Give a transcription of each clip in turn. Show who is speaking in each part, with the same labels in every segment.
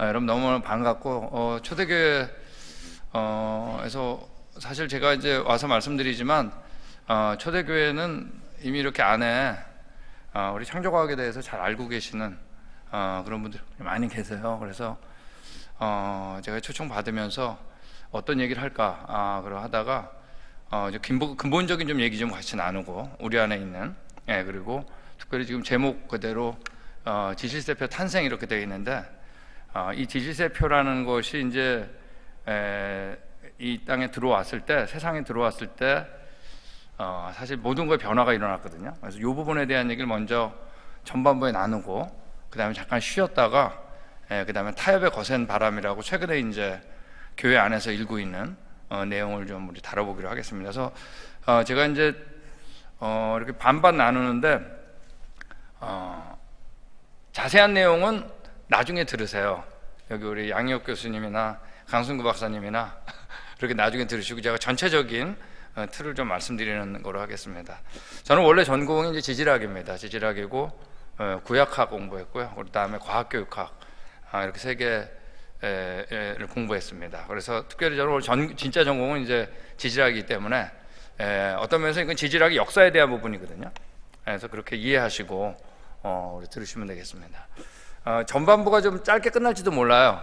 Speaker 1: 여러분 너무 반갑고 초대교회에서 사실 제가 이제 와서 말씀드리지만 초대교회는 이미 이렇게 안에 우리 창조과학에 대해서 잘 알고 계시는 그런 분들 많이 계세요. 그래서 제가 초청 받으면서 어떤 얘기를 할까 그러 하다가 이제 근본적인 좀 얘기 좀 같이 나누고 우리 안에 있는 그리고 특별히 지금 제목 그대로 지실세표 탄생 이렇게 되어 있는데 이 지실세표라는 것이 이제 이 땅에 들어왔을 때, 세상에 들어왔을 때 사실 모든 거에 변화가 일어났거든요. 그래서 이 부분에 대한 얘기를 먼저 전반부에 나누고 그 다음에 잠깐 쉬었다가 그 다음에 타협의 거센 바람이라고 최근에 이제 교회 안에서 일고 있는 내용을 좀 우리 다뤄보기로 하겠습니다. 그래서 제가 이제 이렇게 반반 나누는데 자세한 내용은 나중에 들으세요. 여기 우리 양희옥 교수님이나 강승구 박사님이나 이렇게 나중에 들으시고 제가 전체적인 틀을 좀 말씀드리는 거로 하겠습니다. 저는 원래 전공이 이제 지질학입니다. 지질학이고 구약학 공부했고요. 그 다음에 과학교육학 이렇게 세 개를 공부했습니다. 그래서 특별히 저는 진짜 전공은 이제 지질학이기 때문에 어떤 면에서 이건 지질학의 역사에 대한 부분이거든요. 그래서 그렇게 이해하시고 우리 들으시면 되겠습니다. 전반부가 좀 짧게 끝날지도 몰라요.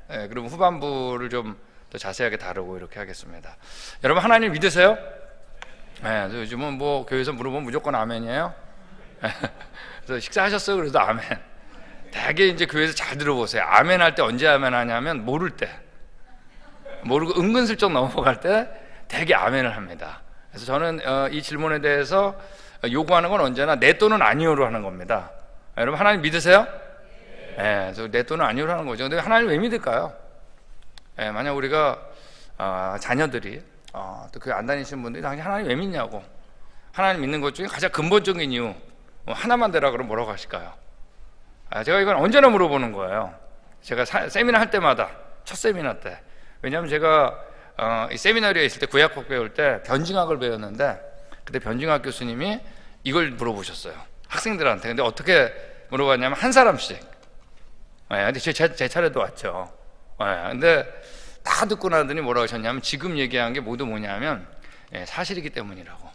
Speaker 1: 그럼 후반부를 좀 더 자세하게 다루고 이렇게 하겠습니다. 여러분 하나님 믿으세요? 요즘은 뭐 교회에서 물어보면 무조건 아멘이에요. 그래서 식사하셨어요? 그래도 아멘. 되게 이제 교회에서 잘 들어보세요. 아멘 할 때 언제 아멘 하냐면 모를 때, 모르고 은근슬쩍 넘어갈 때 되게 아멘을 합니다. 그래서 저는 이 질문에 대해서 요구하는 건 언제나 네 또는 아니요로 하는 겁니다. 여러분 하나님 믿으세요? 그래서 네 또는 아니요로 하는 거죠. 근데 하나님 왜 믿을까요? 만약 우리가 자녀들이 또 그 안 다니시는 분들이 당연히 하나님 왜 믿냐고, 하나님 믿는 것 중에 가장 근본적인 이유 하나만 대라 그러면 뭐라고 하실까요? 제가 이건 언제나 물어보는 거예요. 제가 세미나 할 때마다, 첫 세미나 때, 왜냐하면 제가 이 세미나리에 있을 때 구약학 배울 때 변증학을 배웠는데 그때 변증학 교수님이 이걸 물어보셨어요, 학생들한테. 근데 어떻게 물어봤냐면 한 사람씩. 근데 제 차례도 왔죠. 근데 다 듣고 나더니 뭐라고 하셨냐면 지금 얘기한 게 모두 뭐냐면 사실이기 때문이라고.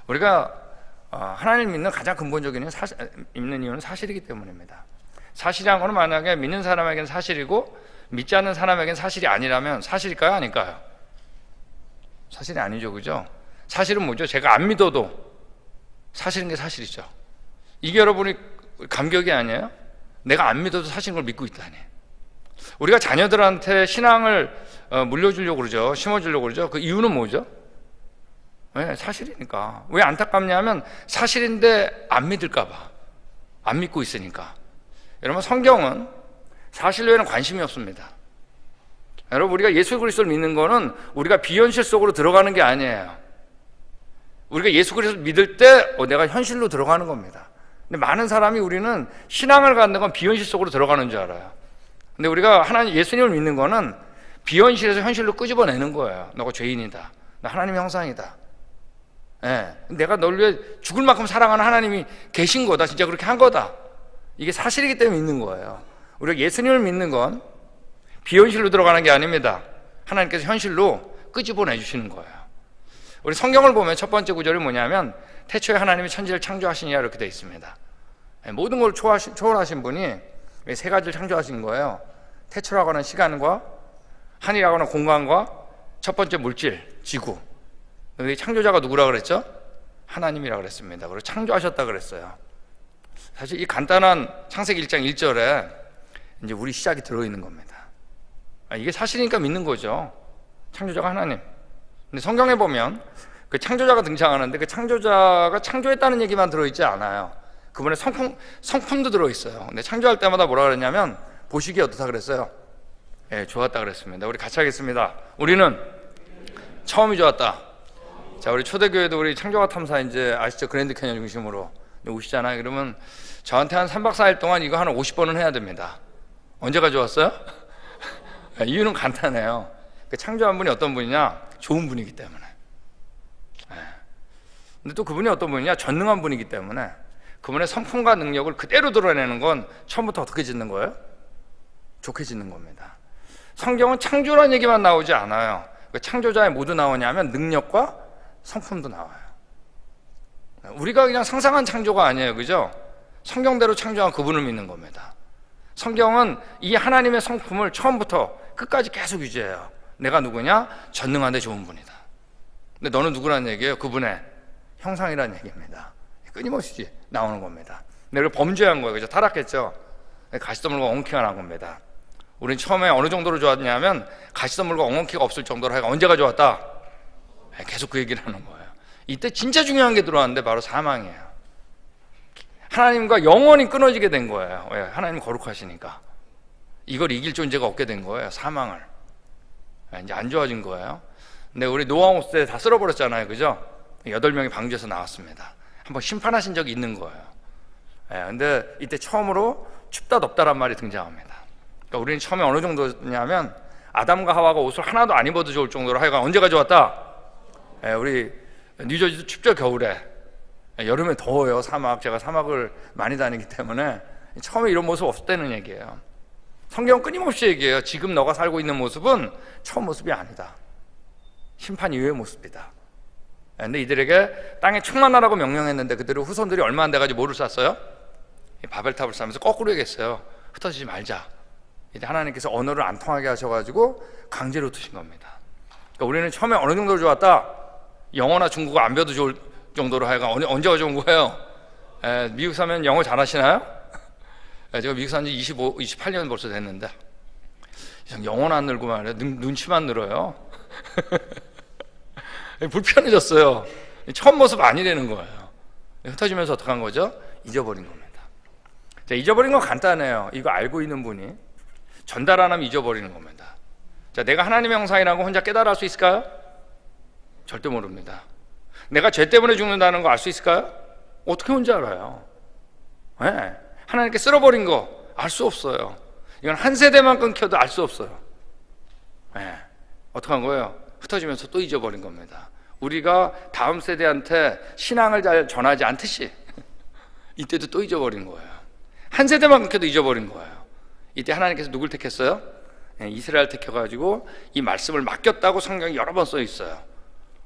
Speaker 1: 우리가 하나님 믿는 가장 근본적인 믿는 이유는 사실이기 때문입니다. 사실이란 거는 만약에 믿는 사람에게는 사실이고 믿지 않는 사람에게는 사실이 아니라면 사실일까요? 아닐까요? 사실이 아니죠, 그죠? 사실은 뭐죠? 제가 안 믿어도 사실인 게 사실이죠. 이게 여러분이 감격이 아니에요? 내가 안 믿어도 사실인 걸 믿고 있다니. 우리가 자녀들한테 신앙을 물려주려고 그러죠. 심어주려고 그러죠. 그 이유는 뭐죠? 사실이니까. 왜 안타깝냐면 사실인데 안 믿을까 봐, 안 믿고 있으니까. 여러분 성경은 사실 외에는 관심이 없습니다. 여러분 우리가 예수 그리스도를 믿는 거는 우리가 비현실 속으로 들어가는 게 아니에요. 우리가 예수 그리스도를 믿을 때 내가 현실로 들어가는 겁니다. 근데 많은 사람이 우리는 신앙을 갖는 건 비현실 속으로 들어가는 줄 알아요. 근데 우리가 하나님 예수님을 믿는 거는 비현실에서 현실로 끄집어내는 거예요. 너가 죄인이다, 나 하나님의 형상이다, 내가 널 위해 죽을 만큼 사랑하는 하나님이 계신 거다, 진짜 그렇게 한 거다, 이게 사실이기 때문에 믿는 거예요. 우리가 예수님을 믿는 건 비현실로 들어가는 게 아닙니다. 하나님께서 현실로 끄집어내 주시는 거예요. 우리 성경을 보면 첫 번째 구절이 뭐냐면 태초에 하나님이 천지를 창조하시니라 이렇게 되어 있습니다. 모든 걸 초월하신 분이 세 가지를 창조하신 거예요. 태초라고 하는 시간과 한이라고 하는 공간과 첫 번째 물질, 지구. 여기 창조자가 누구라 그랬죠? 하나님이라 그랬습니다. 그리고 창조하셨다 그랬어요. 사실 이 간단한 창세기 1장 1절에 이제 우리 시작이 들어있는 겁니다. 이게 사실이니까 믿는 거죠. 창조자가 하나님. 근데 성경에 보면 그 창조자가 등장하는데 그 창조자가 창조했다는 얘기만 들어있지 않아요. 그분의 성품도 들어있어요. 근데 창조할 때마다 뭐라 그랬냐면 보시기에 어떻다 그랬어요? 좋았다 그랬습니다. 우리 같이 하겠습니다. 우리는 처음이 좋았다. 자, 우리 초대교회도 우리 창조가 탐사 이제 아시죠? 그랜드 캐년 중심으로 오시잖아요. 그러면 저한테 한 3박 4일 동안 이거 한 50번은 해야 됩니다. 언제가 좋았어요? 이유는 간단해요. 그 창조한 분이 어떤 분이냐? 좋은 분이기 때문에. 근데 또 그분이 어떤 분이냐? 전능한 분이기 때문에 그분의 성품과 능력을 그대로 드러내는 건 처음부터 어떻게 짓는 거예요? 좋게 짓는 겁니다. 성경은 창조라는 얘기만 나오지 않아요. 그 창조자의 모두 나오냐면 능력과 성품도 나와요. 우리가 그냥 상상한 창조가 아니에요, 그죠? 성경대로 창조한 그분을 믿는 겁니다. 성경은 이 하나님의 성품을 처음부터 끝까지 계속 유지해요. 내가 누구냐? 전능한데 좋은 분이다. 근데 너는 누구라는 얘기예요? 그분의 형상이라는 얘기입니다. 끊임없이 나오는 겁니다. 내가 범죄한 거예요, 그죠? 타락했죠? 가시덤불과 엉겅퀴가 난 겁니다. 우린 처음에 어느 정도로 좋았냐면 가시덤불과 엉겅퀴가 없을 정도로 하여간 언제가 좋았다? 계속 그 얘기를 하는 거예요. 이때 진짜 중요한 게 들어왔는데 바로 사망이에요. 하나님과 영원히 끊어지게 된 거예요. 왜? 하나님 거룩하시니까. 이걸 이길 존재가 없게 된 거예요. 사망을. 이제 안 좋아진 거예요. 근데 우리 노아 때 다 쓸어버렸잖아요, 그죠? 8명이 방주에서 나왔습니다. 한번 심판하신 적이 있는 거예요. 근데 이때 처음으로 춥다 덥다란 말이 등장합니다. 그러니까 우리는 처음에 어느 정도냐면 아담과 하와가 옷을 하나도 안 입어도 좋을 정도로 하여간 언제가 좋았다? 우리 뉴저지도 춥죠, 겨울에. 여름에 더워요, 사막. 제가 사막을 많이 다니기 때문에 처음에 이런 모습 없었다는 얘기예요. 성경은 끊임없이 얘기해요. 지금 너가 살고 있는 모습은 처음 모습이 아니다. 심판 이후의 모습이다. 근데 이들에게 땅에 충만하라고 명령했는데 그들의 후손들이 얼마 안 돼가지고 뭐를 쌌어요? 바벨탑을 쌓으면서 거꾸로 얘기했어요. 흩어지지 말자. 이제 하나님께서 언어를 안 통하게 하셔가지고 강제로 두신 겁니다. 그러니까 우리는 처음에 어느 정도로 좋았다? 영어나 중국어 안 배워도 좋을 정도로 하여간 언제가 좋은 거예요? 미국 사면 영어 잘하시나요? 제가 미국 산 지 28년 벌써 됐는데 영어는 안 늘고 말이에요. 눈치만 늘어요. 불편해졌어요. 처음 모습 아니라는 거예요. 흩어지면서 어떡한 거죠? 잊어버린 겁니다. 자, 잊어버린 건 간단해요. 이거 알고 있는 분이 전달 안 하면 잊어버리는 겁니다. 자, 내가 하나님의 형상이라는 거 혼자 깨달을 수 있을까요? 절대 모릅니다. 내가 죄 때문에 죽는다는 거 알 수 있을까요? 어떻게 혼자 알아요? 네. 하나님께 쓸어버린 거 알 수 없어요. 이건 한 세대만 끊겨도 알 수 없어요. 네. 어떡한 거예요? 흩어지면서 또 잊어버린 겁니다. 우리가 다음 세대한테 신앙을 잘 전하지 않듯이 이때도 또 잊어버린 거예요. 한 세대만 끊겨도 잊어버린 거예요. 이때 하나님께서 누굴 택했어요? 이스라엘 택해가지고 이 말씀을 맡겼다고 성경이 여러 번 써 있어요.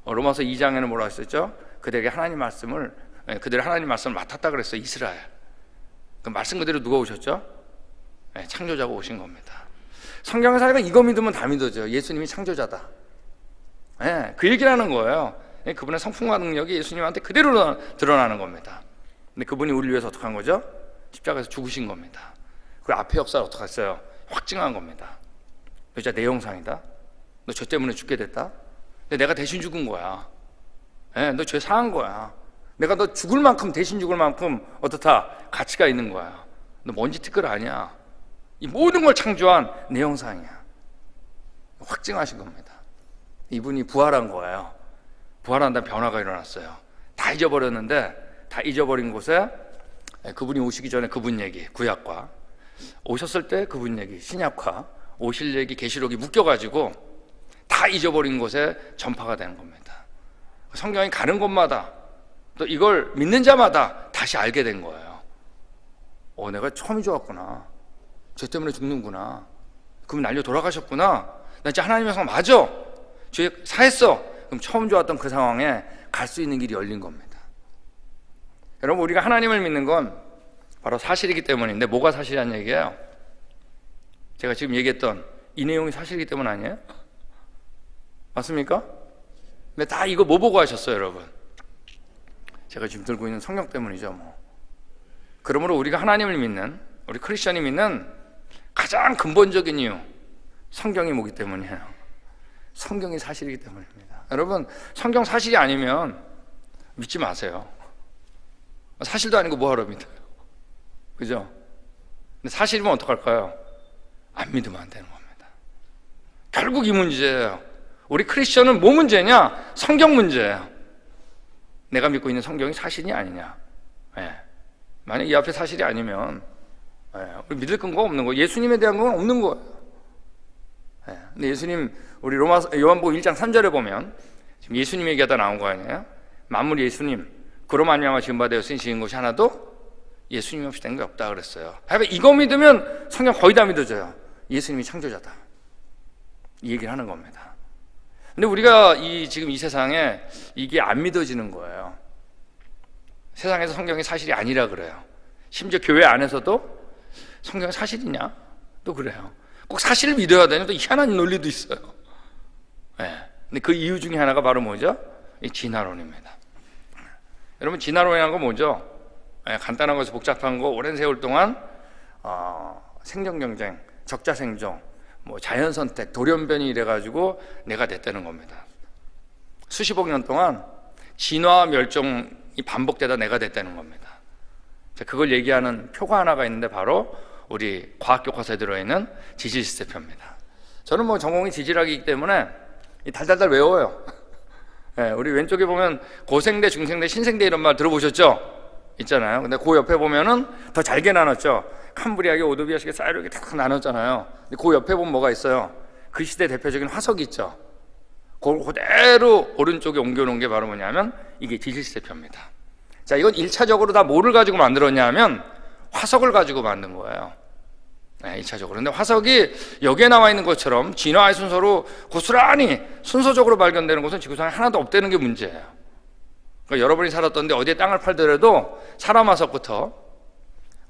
Speaker 1: 로마서 2장에는 뭐라고 했었죠? 그들에게 하나님 말씀을 그들이 하나님 말씀을 맡았다 그랬어요. 이스라엘. 그 말씀 그대로 누가 오셨죠? 창조자가 오신 겁니다. 성경에서 하여간 이거 믿으면 다 믿어져요. 예수님이 창조자다. 그 얘기를 하는 거예요. 그분의 성품과 능력이 예수님한테 그대로 드러나는 겁니다. 근데 그분이 우리를 위해서 어떻게 한 거죠? 십자가에서 죽으신 겁니다. 그리고 앞에 역사를 어떻게 했어요? 확증한 겁니다. 너 진짜 내 형상이다. 너 죄 때문에 죽게 됐다. 근데 내가 대신 죽은 거야. 너 죄 사한 거야. 내가 너 죽을 만큼, 대신 죽을 만큼 어떻다? 가치가 있는 거야. 너 먼지 티끌 아니야. 이 모든 걸 창조한 내 형상이야. 확증하신 겁니다. 이분이 부활한 거예요. 부활한 다음 변화가 일어났어요. 다 잊어버렸는데 다 잊어버린 곳에 그분이 오시기 전에 그분 얘기, 구약과 오셨을 때 그분 얘기, 신약과 오실 얘기, 계시록이 묶여가지고 다 잊어버린 곳에 전파가 되는 겁니다. 성경이 가는 곳마다 또 이걸 믿는 자마다 다시 알게 된 거예요. 내가 처음이 좋았구나. 죄 때문에 죽는구나. 그분 날려 돌아가셨구나. 나 진짜 하나님의 성 맞아. 죄 사했어. 그럼 처음 좋았던 그 상황에 갈 수 있는 길이 열린 겁니다. 여러분, 우리가 하나님을 믿는 건 바로 사실이기 때문인데 뭐가 사실이라는 얘기예요? 제가 지금 얘기했던 이 내용이 사실이기 때문 아니에요? 맞습니까? 근데 다 이거 뭐 보고 하셨어요, 여러분? 제가 지금 들고 있는 성경 때문이죠, 뭐. 그러므로 우리가 하나님을 믿는, 우리 크리스천이 믿는 가장 근본적인 이유, 성경이 뭐기 때문이에요? 성경이 사실이기 때문입니다. 여러분, 성경 사실이 아니면 믿지 마세요. 사실도 아니고 뭐하러 믿어요? 그죠? 근데 사실이면 어떡할까요? 안 믿으면 안 되는 겁니다. 결국 이 문제예요. 우리 크리스천은 뭐 문제냐? 성경 문제예요. 내가 믿고 있는 성경이 사실이 아니냐? 만약 이 앞에 사실이 아니면 우리 믿을 근거가 없는 거예요. 예수님에 대한 건 없는 거예요. 근데 예수님, 우리 요한복음 1장 3절에 보면 지금 예수님 얘기가 다 나온 거 아니에요? 만물 예수님, 그로 말미암아 지은 바 되었으니 지은 것이 하나도 예수님 없이 된 게 없다 그랬어요. 하여간 이거 믿으면 성경 거의 다 믿어져요. 예수님이 창조자다, 이 얘기를 하는 겁니다. 근데 우리가 지금 이 세상에 이게 안 믿어지는 거예요. 세상에서 성경이 사실이 아니라 그래요. 심지어 교회 안에서도 성경이 사실이냐? 또 그래요. 꼭 사실을 믿어야 되냐? 또 희한한 논리도 있어요. 네. 근데 그 이유 중에 하나가 바로 뭐죠? 이 진화론입니다. 여러분, 진화론이라는 건 뭐죠? 네, 간단한 것에서 복잡한 거, 오랜 세월 동안 생존 경쟁, 적자 생존, 뭐 자연 선택, 돌연변이 이래가지고 내가 됐다는 겁니다. 수십억 년 동안 진화와 멸종이 반복되다 내가 됐다는 겁니다. 그걸 얘기하는 표가 하나가 있는데 바로 우리 과학 교과서에 들어있는 지질시대표입니다. 저는 뭐 전공이 지질학이기 때문에 달달달 외워요. 네, 우리 왼쪽에 보면 고생대, 중생대, 신생대 이런 말 들어보셨죠? 있잖아요. 근데 그 옆에 보면은 더 잘게 나눴죠. 캄브리아계, 오도비아식에 쌀이렇게 탁 나눴잖아요. 근데 그 옆에 보면 뭐가 있어요? 그 시대 대표적인 화석이 있죠. 그걸 그대로 오른쪽에 옮겨놓은 게 바로 뭐냐면 이게 지질시대표입니다. 자, 이건 1차적으로 다 뭐를 가지고 만들었냐면 화석을 가지고 만든 거예요. 네, 1차적으로. 근데 화석이 여기에 나와 있는 것처럼 진화의 순서로 고스란히 순서적으로 발견되는 곳은 지구상에 하나도 없다는 게 문제예요. 그러니까 여러분이 살았던데 어디에 땅을 팔더라도 사람 화석부터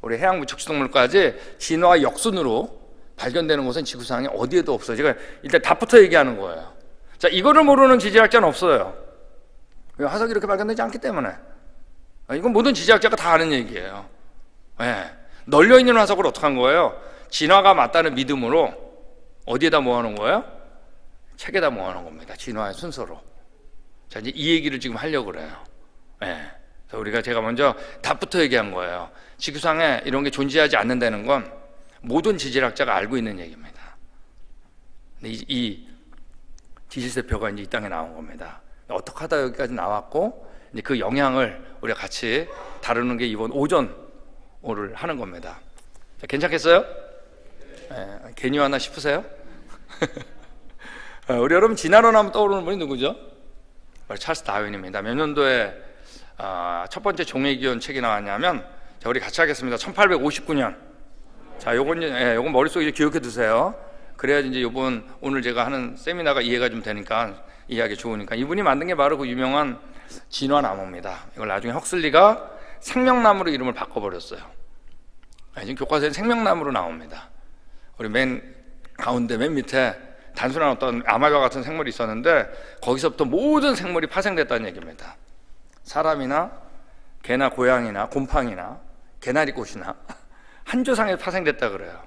Speaker 1: 우리 해양 무척지동물까지 진화의 역순으로 발견되는 곳은 지구상에 어디에도 없어요. 제가 일단 답부터 얘기하는 거예요. 자, 이거를 모르는 지질학자는 없어요. 왜? 화석이 이렇게 발견되지 않기 때문에. 이건 모든 지질학자가 다 아는 얘기예요. 네. 널려있는 화석을 어떻게 한 거예요? 진화가 맞다는 믿음으로 어디에다 모아놓은 거예요? 책에다 모아놓은 겁니다. 진화의 순서로. 자, 이제 이 얘기를 지금 하려고 그래요. 네. 그래서 제가 먼저 답부터 얘기한 거예요. 지구상에 이런 게 존재하지 않는다는 건 모든 지질학자가 알고 있는 얘기입니다. 근데 이 지질세표가 이제 이 땅에 나온 겁니다. 어떻게 하다 여기까지 나왔고, 이제 그 영향을 우리가 같이 다루는 게 이번 오전을 하는 겁니다. 자, 괜찮겠어요? 네, 괜히 왔나 싶으세요? 우리 여러분 진화론 하면 떠오르는 분이 누구죠? 바로 찰스 다윈입니다. 몇 년도에 첫 번째 종의기원 책이 나왔냐면, 자, 우리 같이 하겠습니다. 1859년. 자, 요건 머릿속에 기억해 두세요. 그래야지 이제 오늘 제가 하는 세미나가 이해가 좀 되니까, 이해하기 좋으니까. 이분이 만든 게 바로 그 유명한 진화나무입니다. 이걸 나중에 헉슬리가 생명나무로 이름을 바꿔버렸어요. 지금 교과서에 생명나무로 나옵니다. 우리 맨 가운데 맨 밑에 단순한 어떤 아마바 같은 생물이 있었는데 거기서부터 모든 생물이 파생됐다는 얘기입니다. 사람이나 개나 고양이나 곰팡이나 개나리꽃이나 한 조상에 파생됐다 그래요.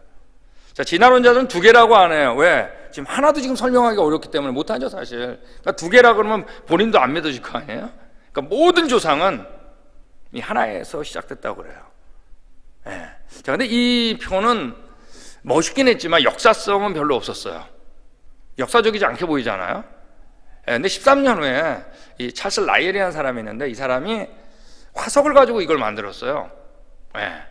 Speaker 1: 자, 진화론자들은 두 개라고 안 해요. 왜? 지금 하나도 지금 설명하기가 어렵기 때문에 못하죠, 사실. 그러니까 두 개라 그러면 본인도 안 믿어질 거 아니에요? 그러니까 모든 조상은 이 하나에서 시작됐다고 그래요. 네. 자, 근데 이 표는 멋있긴 했지만 역사성은 별로 없었어요. 역사적이지 않게 보이잖아요. 네. 근데 13년 후에 이 찰스 라이엘이라는 사람이 있는데 이 사람이 화석을 가지고 이걸 만들었어요. 네.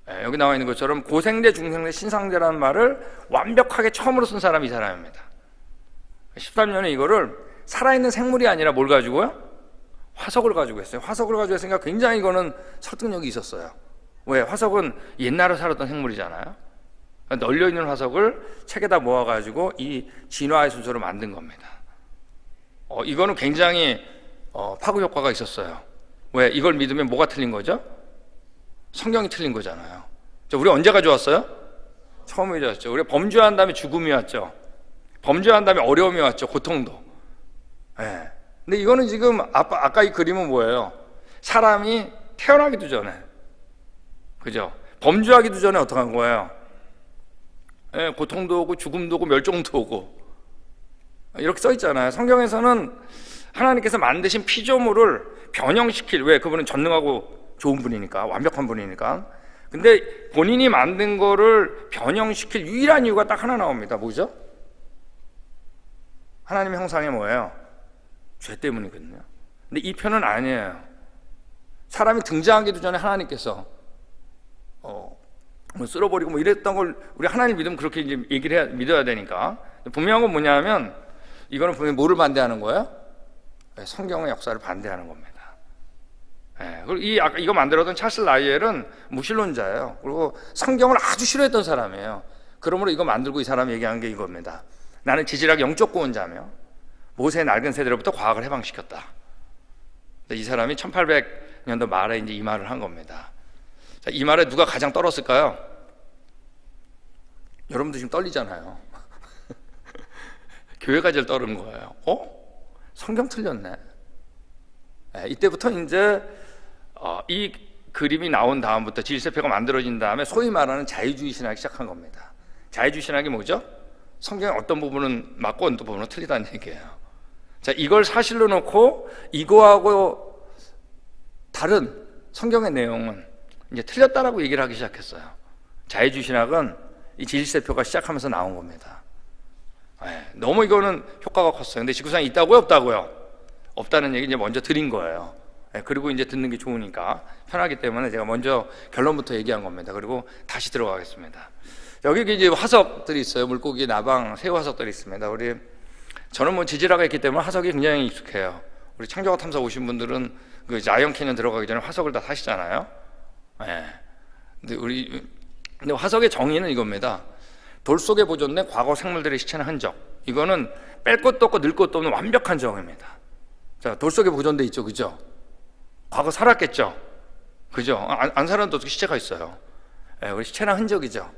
Speaker 1: 네, 여기 나와 있는 것처럼 고생대, 중생대, 신상대라는 말을 완벽하게 처음으로 쓴 사람이 이 사람입니다. 13년에 이거를 살아있는 생물이 아니라 뭘 가지고요? 화석을 가지고 했어요. 화석을 가지고 했으니까 굉장히 이거는 설득력이 있었어요. 왜? 화석은 옛날에 살았던 생물이잖아요. 널려있는 화석을 책에다 모아가지고 이 진화의 순서로 만든 겁니다. 이거는 굉장히 파급 효과가 있었어요. 왜? 이걸 믿으면 뭐가 틀린 거죠? 성경이 틀린 거잖아요. 우리 언제 가져왔어요? 처음에 가져왔죠. 우리가 범죄한 다음에 죽음이 왔죠. 범죄한 다음에 어려움이 왔죠. 고통도. 네. 근데 이거는 지금 아까 이 그림은 뭐예요? 사람이 태어나기도 전에, 그죠? 범죄하기도 전에 어떻게 한 거예요? 네, 고통도 오고 죽음도 오고 멸종도 오고 이렇게 써 있잖아요. 성경에서는 하나님께서 만드신 피조물을 변형시킬, 왜? 그분은 전능하고 좋은 분이니까, 완벽한 분이니까. 근데 본인이 만든 거를 변형시킬 유일한 이유가 딱 하나 나옵니다. 뭐죠? 하나님의 형상이 뭐예요? 죄 때문이거든요. 근데 이 표는 아니에요. 사람이 등장하기도 전에 하나님께서 쓸어버리고 뭐 이랬던 걸 우리 하나님 믿으면 그렇게 이제 얘기를 믿어야 되니까. 분명한 건 뭐냐면 이거는 분명히 뭐를 반대하는 거예요? 성경의 역사를 반대하는 겁니다. 그리고 이거 만들었던 찰스 라이엘은 무신론자예요. 그리고 성경을 아주 싫어했던 사람이에요. 그러므로 이거 만들고 이 사람이 얘기한 게 이겁니다. 나는 지질학 영적 구원자며 모세의 낡은 세대로부터 과학을 해방시켰다. 이 사람이 1800년도 말에 이제 이 말을 한 겁니다. 자, 이 말에 누가 가장 떨었을까요? 여러분도 지금 떨리잖아요. 교회가 제일 떨은 거예요. 성경 틀렸네. 이때부터 이제 이 그림이 나온 다음부터 질세표가 만들어진 다음에 소위 말하는 자유주의 신학이 시작한 겁니다. 자유주의 신학이 뭐죠? 성경의 어떤 부분은 맞고 어떤 부분은 틀리다는 얘기예요. 자, 이걸 사실로 놓고 이거하고 다른 성경의 내용은 이제 틀렸다라고 얘기를 하기 시작했어요. 자유주의 신학은 이 질세표가 시작하면서 나온 겁니다. 너무 이거는 효과가 컸어요. 근데 지구상에 있다고요? 없다고요? 없다는 얘기 이제 먼저 드린 거예요. 그리고 이제 듣는 게 좋으니까 편하기 때문에 제가 먼저 결론부터 얘기한 겁니다. 그리고 다시 들어가겠습니다. 여기 이제 화석들이 있어요. 물고기, 나방, 새우 화석들이 있습니다. 저는 뭐 지질학에 있기 때문에 화석이 굉장히 익숙해요. 우리 창조과 탐사 오신 분들은 그 자이언 캐년 들어가기 전에 화석을 다 타시잖아요. 근데 화석의 정의는 이겁니다. 돌 속에 보존된 과거 생물들의 시체나 흔적. 이거는 뺄 것도 없고 늘 것도 없는 완벽한 정의입니다. 자, 돌 속에 보존돼 있죠, 그죠? 과거 살았겠죠, 그죠? 안 살았는데 어떻게 시체가 있어요? 우리 시체나 흔적이죠.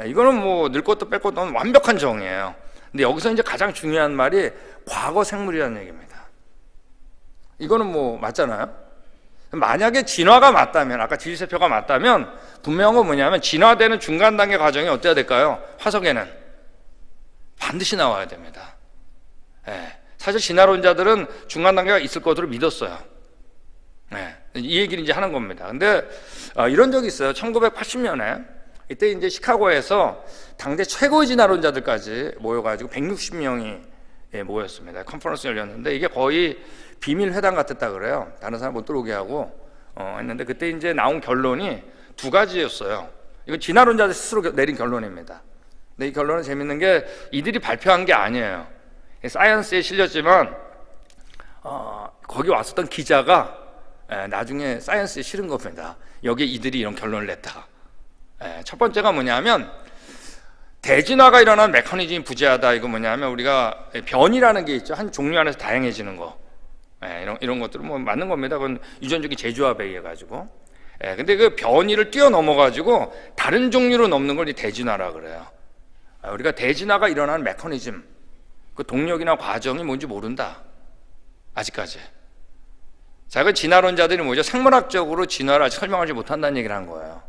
Speaker 1: 이거는 뭐 늘 것도 뺄 것도 없는 완벽한 정의예요. 근데 여기서 이제 가장 중요한 말이 과거 생물이라는 얘기입니다. 이거는 뭐 맞잖아요. 만약에 진화가 맞다면, 아까 질세표가 맞다면 분명한 건 뭐냐면 진화되는 중간 단계 과정이 어때야 될까요? 화석에는 반드시 나와야 됩니다. 사실 진화론자들은 중간 단계가 있을 것으로 믿었어요. 이 얘기를 이제 하는 겁니다. 근데 이런 적이 있어요. 1980년에 이때 이제 시카고에서 당대 최고의 진화론자들까지 모여가지고 160명이 모였습니다. 컨퍼런스 열렸는데 이게 거의 비밀 회담 같았다 그래요. 다른 사람 못 들어오게 하고 했는데 그때 이제 나온 결론이 두 가지였어요. 이거 진화론자들 스스로 내린 결론입니다. 근데 이 결론은 재밌는 게 이들이 발표한 게 아니에요. 사이언스에 실렸지만 거기 왔었던 기자가 나중에 사이언스에 실은 겁니다. 여기에 이들이 이런 결론을 냈다. 첫 번째가 뭐냐면 대진화가 일어난 메커니즘이 부재하다. 이거 뭐냐면 우리가 변이라는 게 있죠. 한 종류 안에서 다양해지는 거. 이런 것들은 뭐 맞는 겁니다. 그건 유전적인 재조합에 의해 가지고. 근데 그 변이를 뛰어넘어 가지고 다른 종류로 넘는 걸 대진화라 그래요. 우리가 대진화가 일어나는 메커니즘, 그 동력이나 과정이 뭔지 모른다. 아직까지. 자, 그 진화론자들이 뭐죠? 생물학적으로 진화를 아직 설명하지 못한다는 얘기를 한 거예요.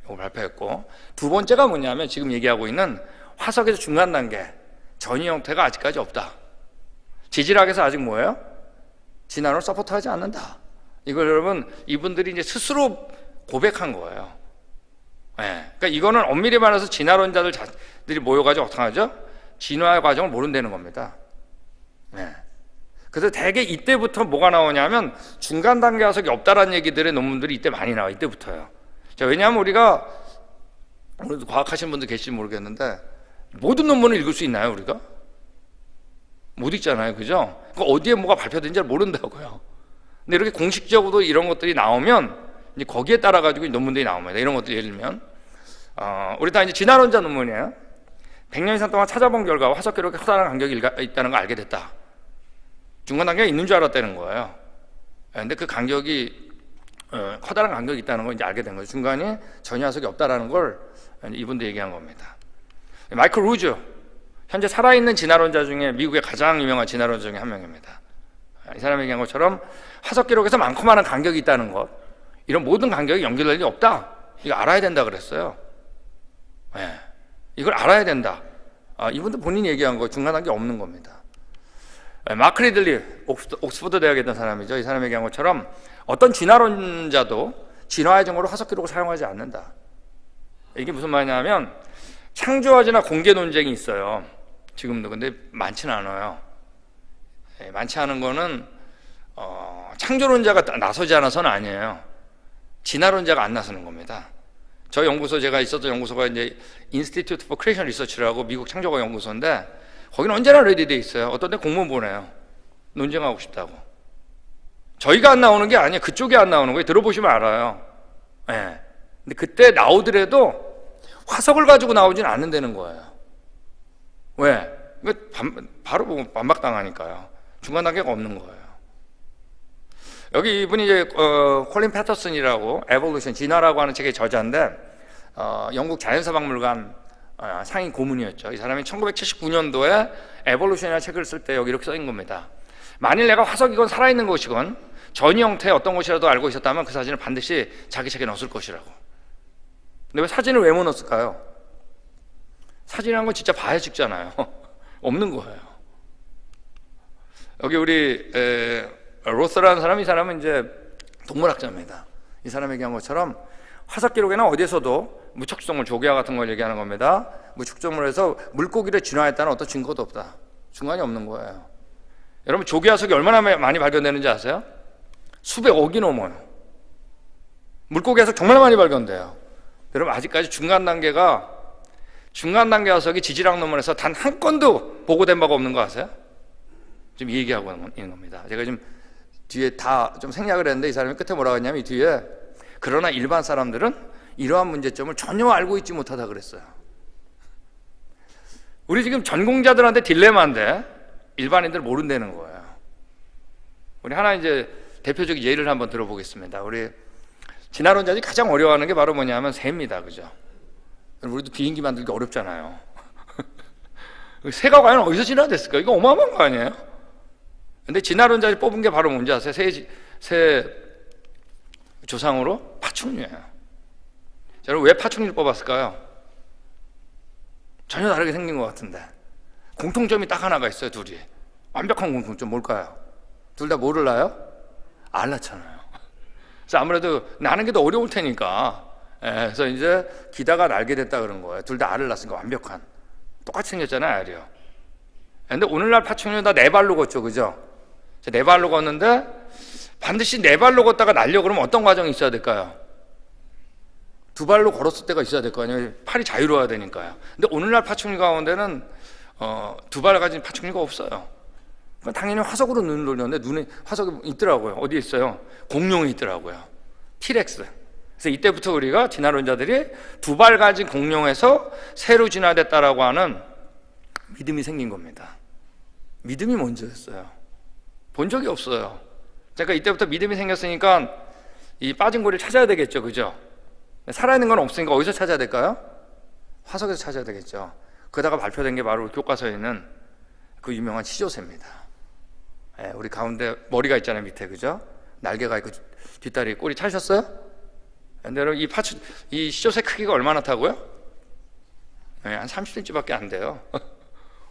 Speaker 1: 이거 발표했고, 두 번째가 뭐냐면 지금 얘기하고 있는 화석에서 중간 단계 전이 형태가 아직까지 없다. 지질학에서 아직 뭐예요? 진화론을 서포트하지 않는다. 이걸 여러분 이분들이 이제 스스로 고백한 거예요. 그러니까 이거는 엄밀히 말해서 진화론자들이 모여가지고 어떻게 하죠? 진화 과정을 모른다는 겁니다. 그래서 대개 이때부터 뭐가 나오냐면 중간 단계 화석이 없다라는 얘기들의 논문들이 이때 많이 나와요. 이때부터요. 자, 왜냐하면 우리가 오늘도 과학하시는 분들 계실지 모르겠는데 모든 논문을 읽을 수 있나요, 우리가? 못 읽잖아요, 그죠? 어디에 뭐가 발표된지 모른다고요. 근데 이렇게 공식적으로 이런 것들이 나오면 이제 거기에 따라 가지고 논문들이 나옵니다. 이런 것들 예를 들면 우리 다 이제 진화론자 논문이에요. 100년 이상 동안 찾아본 결과 화석 기록에 커다란 간격이 있다는 걸 알게 됐다. 중간 단계가 있는 줄 알았다는 거예요. 근데 그 간격이 커다란 간격이 있다는 걸 이제 알게 된 거예요. 중간에 전혀 화석이 없다라는 걸 이분도 얘기한 겁니다. 마이클 루즈, 현재 살아있는 진화론자 중에 미국의 가장 유명한 진화론자 중에 한 명입니다. 이 사람이 얘기한 것처럼 화석 기록에서 많고 많은 간격이 있다는 것, 이런 모든 간격이 연결될 일이 없다. 이거 알아야 된다 그랬어요. 이걸 알아야 된다. 이분도 본인이 얘기한 거 중간 단계 없는 겁니다. 마크 리들리, 옥스퍼드 대학에 있던 사람이죠. 이 사람이 얘기한 것처럼 어떤 진화론자도 진화의 증거로 화석 기록을 사용하지 않는다. 이게 무슨 말이냐면 창조화제나 공개 논쟁이 있어요. 지금도. 근데 많지는 않아요. 많지 않은 거는 창조론자가 나서지 않아서는 아니에요. 진화론자가 안 나서는 겁니다. 저 연구소, 제가 있었던 연구소가 이제 Institute for Creation Research라고 미국 창조과 연구소인데 거기는 언제나 레디돼 있어요. 어떤 데 공문 보내요. 논쟁하고 싶다고. 저희가 안 나오는 게 아니에요. 그쪽이 안 나오는 거예요. 들어보시면 알아요. 예. 근데 그때 나오더라도 화석을 가지고 나오진 않는다는 거예요. 왜? 바로 보면 반박당하니까요. 중간 단계가 없는 거예요. 여기 이분이 이제 콜린 패터슨이라고 에볼루션 진화라고 하는 책의 저자인데 영국 자연사박물관 상임 고문이었죠. 이 사람이 1979년도에 에볼루션이라는 책을 쓸 때 여기 이렇게 써있는 겁니다. 만일 내가 화석이건 살아있는 것이건 전이 형태의 어떤 것이라도 알고 있었다면 그 사진을 반드시 자기 책에 넣었을 것이라고. 근데 왜 사진을 왜 못 넣었을까요? 사진이라는 건 진짜 봐야 찍잖아요. 없는 거예요. 여기 우리 로스라는 사람, 이 사람은 이제 동물학자입니다. 이 사람이 얘기한 것처럼 화석 기록에는 어디에서도 무척추동물, 조개와 같은 걸 얘기하는 겁니다. 무척추동물에서 물고기를 진화했다는 어떤 증거도 없다. 중간이 없는 거예요. 여러분, 조개 화석이 얼마나 많이 발견되는지 아세요? 수백억이 넘어요. 물고기 화석 정말 많이 발견돼요. 여러분, 아직까지 중간 단계 화석이 지질학 논문에서 단 한 건도 보고된 바가 없는 거 아세요? 지금 이 얘기하고 있는 겁니다. 제가 지금 뒤에 다 좀 생략을 했는데 이 사람이 끝에 뭐라고 했냐면 이 뒤에 그러나 일반 사람들은 이러한 문제점을 전혀 알고 있지 못하다 그랬어요. 우리 지금 전공자들한테 딜레마인데 일반인들 모른다는 거예요. 우리 하나 이제 대표적인 예를 한번 들어보겠습니다. 우리 진화론자들이 가장 어려워하는 게 바로 뭐냐면 새입니다. 그죠? 우리도 비행기 만들기 어렵잖아요. 새가 과연 어디서 진화됐을까? 이거 어마어마한 거 아니에요? 근데 진화론자들이 뽑은 게 바로 뭔지 아세요? 새 조상으로 파충류예요. 여러분, 왜 파충류를 뽑았을까요? 전혀 다르게 생긴 것 같은데 공통점이 딱 하나가 있어요. 둘이 완벽한 공통점 뭘까요? 둘 다 뭐를 낳아요? 알 낳잖아요. 그래서 아무래도 나는 게 더 어려울 테니까 그래서 이제 기다가 날게 됐다 그런 거예요. 둘 다 알을 낳았으니까 완벽한 똑같이 생겼잖아요. 알이요. 근데 오늘날 파충류는 다 네 발로 걷죠. 그죠? 네 발로 걷는데 반드시 네 발로 걷다가 날려 그러면 어떤 과정이 있어야 될까요? 두 발로 걸었을 때가 있어야 될 거 아니에요. 팔이 자유로워야 되니까요. 근데 오늘날 파충류 가운데는 두 발을 가진 파충류가 없어요. 당연히 화석으로 눈을 돌렸는데 눈에 화석이 있더라고요. 어디에 있어요? 공룡이 있더라고요. 티렉스. 그래서 이때부터 우리가 진화론자들이 두 발 가진 공룡에서 새로 진화됐다라고 하는 믿음이 생긴 겁니다. 믿음이 먼저였어요. 본 적이 없어요. 그러니까 이때부터 믿음이 생겼으니까 이 빠진 고리를 찾아야 되겠죠. 그죠? 살아있는 건 없으니까 어디서 찾아야 될까요? 화석에서 찾아야 되겠죠. 그러다가 발표된 게 바로 교과서에 있는 그 유명한 시조새입니다. 우리 가운데 머리가 있잖아요. 밑에. 그죠? 날개가 있고 뒷다리 꼬리 찾으셨어요? 근데 여러분, 이 시조새 크기가 얼마나 타고요? 한 30cm밖에 안 돼요.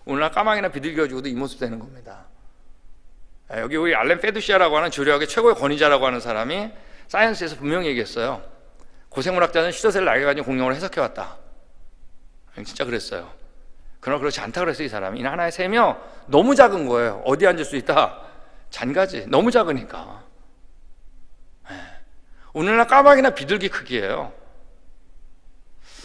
Speaker 1: 오늘날 까마귀나 비둘기가 죽어도 이 모습 되는 겁니다. 여기 우리 알렌 페두시아라고 하는 조류학의 최고의 권위자라고 하는 사람이 사이언스에서 분명히 얘기했어요. 고생물학자는 시조새를 날개 가진 공룡을 해석해왔다. 진짜 그랬어요. 그러나 그렇지 않다 그랬어요. 이 사람이. 이 하나의 새며 너무 작은 거예요. 어디 앉을 수 있다? 잔가지. 너무 작으니까. 오늘날 까마귀나 비둘기 크기예요.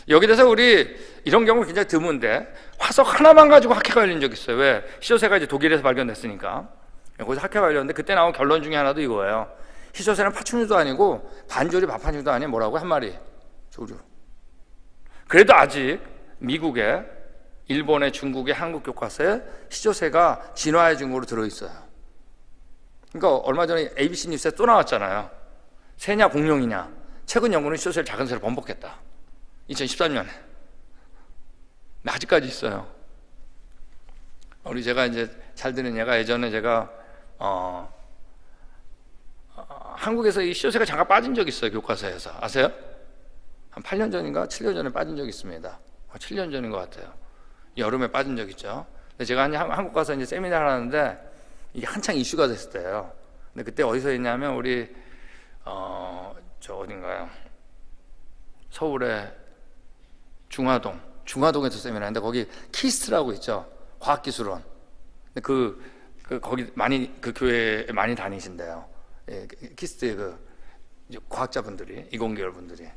Speaker 1: 여기 대해서 우리 이런 경우 굉장히 드문데 화석 하나만 가지고 학회가 열린 적 있어요. 왜? 시조새가 이제 독일에서 발견됐으니까. 거기서 학회가 열렸는데 그때 나온 결론 중에 하나도 이거예요. 시조새는 파충류도 아니고 반조리 밥파충류도 아닌 뭐라고? 한 마리 조류. 그래도 아직 미국에, 일본의, 중국의, 한국 교과서에 시조새가 진화의 증거로 들어있어요. 그러니까 얼마 전에 ABC 뉴스에 또 나왔잖아요. 새냐 공룡이냐. 최근 연구는 시조새를 작은 새로 번복했다. 2013년에. 아직까지 있어요. 우리 제가 이제 잘 드는 얘가 예전에 제가 한국에서 이 시조새가 잠깐 빠진 적이 있어요. 교과서에서. 아세요? 한 8년 전인가 7년 전에 빠진 적이 있습니다. 7년 전인 것 같아요. 여름에 빠진 적 있죠. 근데 제가 한국 가서 이제 세미나를 하는데 이게 한창 이슈가 됐을 때예요. 근데 그때 어디서 했냐면 우리 저 어딘가요? 서울의 중화동에서 세미나 했는데 거기 키스트라고 있죠. 과학기술원. 거기 많이 그 교회에 많이 다니신대요. 예, 키스트의 과학자분들이, 이공계열 분들이.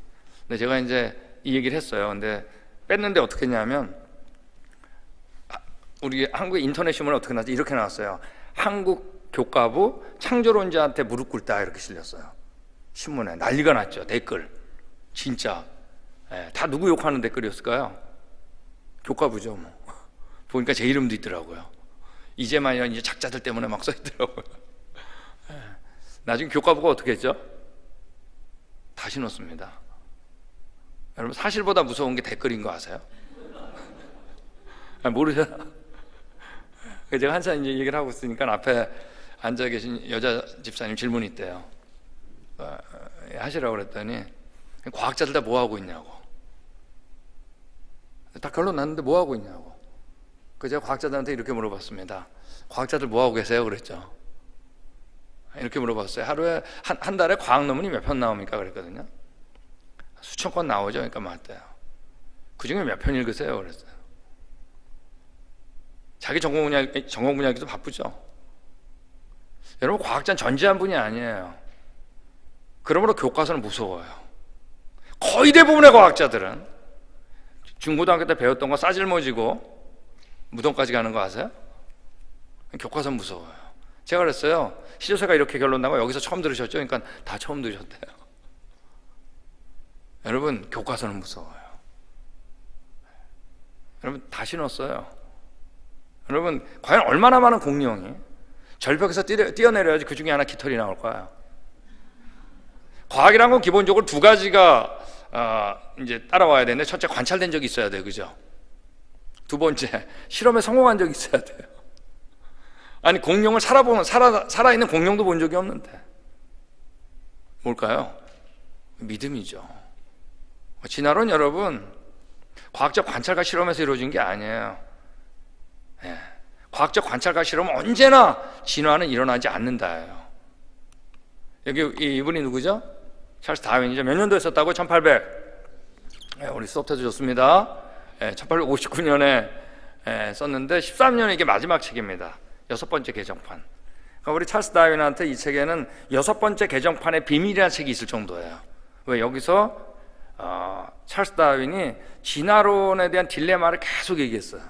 Speaker 1: 근데 제가 이제 이 얘기를 했어요. 근데 뺐는데 어떻게 했냐면 우리 한국의 인터넷 신문은 어떻게 나왔지? 이렇게 나왔어요. 한국 교과부 창조론자한테 무릎 꿇다 이렇게 실렸어요. 신문에 난리가 났죠. 댓글 진짜 다 누구 욕하는 댓글이었을까요? 교과부죠. 뭐. 보니까 제 이름도 있더라고요. 이제만이야 이제 작자들 때문에 막 써있더라고요. 나중에 교과부가 어떻게 했죠? 다시 넣습니다. 여러분 사실보다 무서운 게 댓글인 거 아세요? 모르잖아. 제가 한참 이제 얘기를 하고 있으니까 앞에 앉아 계신 여자 집사님 질문이 있대요. 하시라고 그랬더니 과학자들 다 뭐 하고 있냐고. 다 결론 났는데 뭐 하고 있냐고. 그 제가 과학자들한테 이렇게 물어봤습니다. 과학자들 뭐 하고 계세요? 그랬죠. 이렇게 물어봤어요. 하루에 한 달에 과학 논문이 몇 편 나옵니까? 그랬거든요. 수천 건 나오죠. 그러니까 맞대요. 그 중에 몇 편 읽으세요? 그랬어요. 자기 전공 분야기도 바쁘죠. 여러분 과학자는 전지한 분이 아니에요. 그러므로 교과서는 무서워요. 거의 대부분의 과학자들은 중고등학교 때 배웠던 거 싸질머지고 무덤까지 가는 거 아세요? 교과서는 무서워요. 제가 그랬어요. 시조새가 이렇게 결론 나고 여기서 처음 들으셨죠? 그러니까 다 처음 들으셨대요. 여러분 교과서는 무서워요. 여러분 다시 넣었어요. 여러분 과연 얼마나 많은 공룡이 절벽에서 뛰어내려야지 그 중에 하나 깃털이 나올 거예요. 과학이란 건 기본적으로 두 가지가 이제 따라와야 되는데, 첫째 관찰된 적이 있어야 돼요, 그죠? 두 번째 실험에 성공한 적이 있어야 돼요. 아니 공룡을 살아있는 공룡도 본 적이 없는데 뭘까요? 믿음이죠. 진화론 여러분 과학적 관찰과 실험에서 이루어진 게 아니에요. 과학적 관찰과 실험은 언제나 진화는 일어나지 않는다예요. 여기 이분이 누구죠? 찰스 다윈이죠. 몇 년도에 썼다고요? 1800. 우리 수업태도 좋습니다. 1859년에 썼는데 13년에 이게 마지막 책입니다. 6번째 개정판. 그러니까 우리 찰스 다윈한테 이 책에는 6번째 개정판의 비밀이라는 책이 있을 정도예요. 왜? 여기서 찰스 다윈이 진화론에 대한 딜레마를 계속 얘기했어요.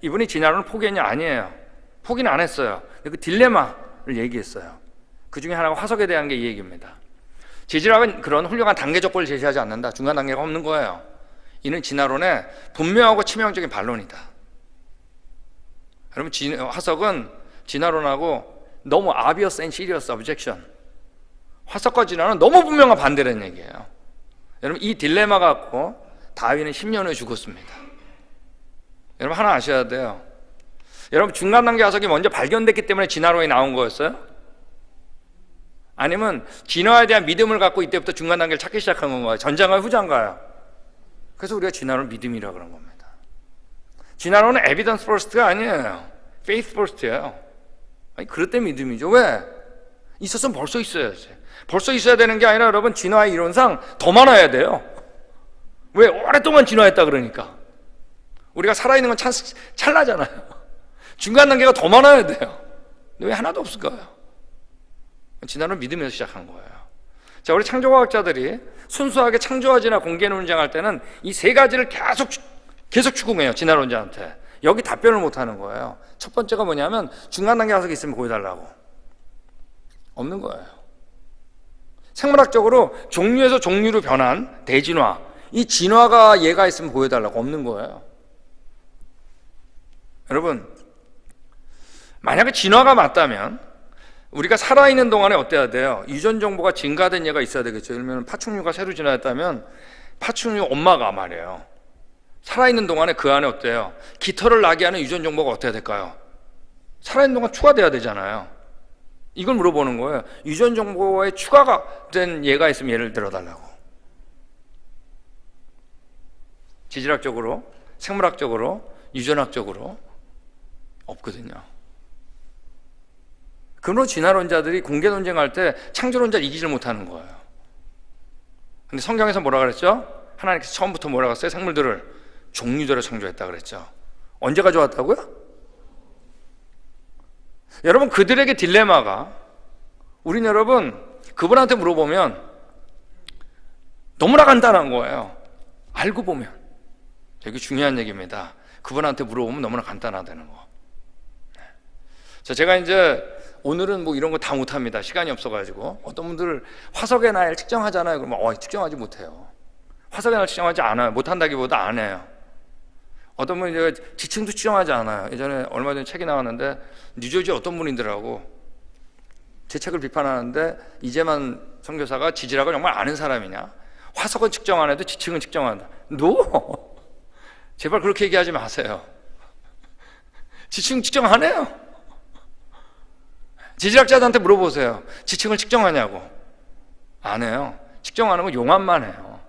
Speaker 1: 이분이 진화론을 포기했냐? 아니에요. 포기는 안 했어요. 그 딜레마를 얘기했어요. 그 중에 하나가 화석에 대한 게 이 얘기입니다. 지질학은 그런 훌륭한 단계 조건을 제시하지 않는다. 중간 단계가 없는 거예요. 이는 진화론의 분명하고 치명적인 반론이다. 여러분 화석은 진화론하고 너무 obvious and serious objection. 화석과 진화는 너무 분명한 반대라는 얘기예요. 여러분 이 딜레마 갖고 다윈은 10년 후에 죽었습니다. 여러분 하나 아셔야 돼요. 여러분 중간 단계 화석이 먼저 발견됐기 때문에 진화론이 나온 거였어요? 아니면 진화에 대한 믿음을 갖고 이때부터 중간 단계를 찾기 시작한 건가요? 전자인가요? 후자인가요? 그래서 우리가 진화론 믿음이라고 그런 겁니다. 진화론은 evidence first가 아니에요. faith first예요. 아니 그럴 때 믿음이죠. 왜? 있었으면 벌써 있어야지. 벌써 있어야 되는 게 아니라 여러분 진화의 이론상 더 많아야 돼요. 왜? 오랫동안 진화했다 그러니까. 우리가 살아있는 건 찰나잖아요. 중간 단계가 더 많아야 돼요. 근데 왜 하나도 없을까요? 진화론 믿으면서 시작한 거예요. 자, 우리 창조과학자들이 순수하게 창조화지나 공개논쟁할 때는 이 세 가지를 계속 추궁해요. 진화론자한테. 여기 답변을 못 하는 거예요. 첫 번째가 뭐냐면 중간 단계 화석이 있으면 보여달라고. 없는 거예요. 생물학적으로 종류에서 종류로 변한 대진화, 이 진화가 얘가 있으면 보여달라고. 없는 거예요. 여러분 만약에 진화가 맞다면 우리가 살아있는 동안에 어때야 돼요? 유전 정보가 증가된 얘가 있어야 되겠죠. 예를 들면 파충류가 새로 진화했다면 파충류 엄마가 말이에요. 살아있는 동안에 그 안에 어때요? 깃털을 나게 하는 유전 정보가 어때야 될까요? 살아있는 동안 추가돼야 되잖아요. 이걸 물어보는 거예요. 유전 정보에 추가가 된 얘가 있으면 얘를 들어달라고. 지질학적으로, 생물학적으로, 유전학적으로 없거든요. 그러므로 진화론자들이 공개 논쟁할 때 창조론자를 이기질 못하는 거예요. 근데 성경에서 뭐라 그랬죠? 하나님께서 처음부터 뭐라 그랬어요? 생물들을 종류대로 창조했다 그랬죠. 언제 가져왔다고요? 여러분 그들에게 딜레마가, 우린 여러분 그분한테 물어보면 너무나 간단한 거예요. 알고 보면. 되게 중요한 얘기입니다. 그분한테 물어보면 너무나 간단하다는 거. 제가 이제 오늘은 뭐 이런 거 다 못합니다. 시간이 없어가지고. 어떤 분들 화석의 나이를 측정하잖아요. 그러면 측정하지 못해요. 화석의 나이를 측정하지 않아요. 못한다기보다 안 해요. 어떤 분이 이제 지층도 측정하지 않아요. 예전에 얼마 전에 책이 나왔는데 뉴저지 어떤 분이더라고 제 책을 비판하는데, 이재만 선교사가 지질학을 정말 아는 사람이냐, 화석은 측정 안 해도 지층은 측정한다. 노! 제발 그렇게 얘기하지 마세요. 지층 측정 안 해요. 지질학자들한테 물어보세요. 지층을 측정하냐고. 안 해요. 측정하는 건 용암만 해요.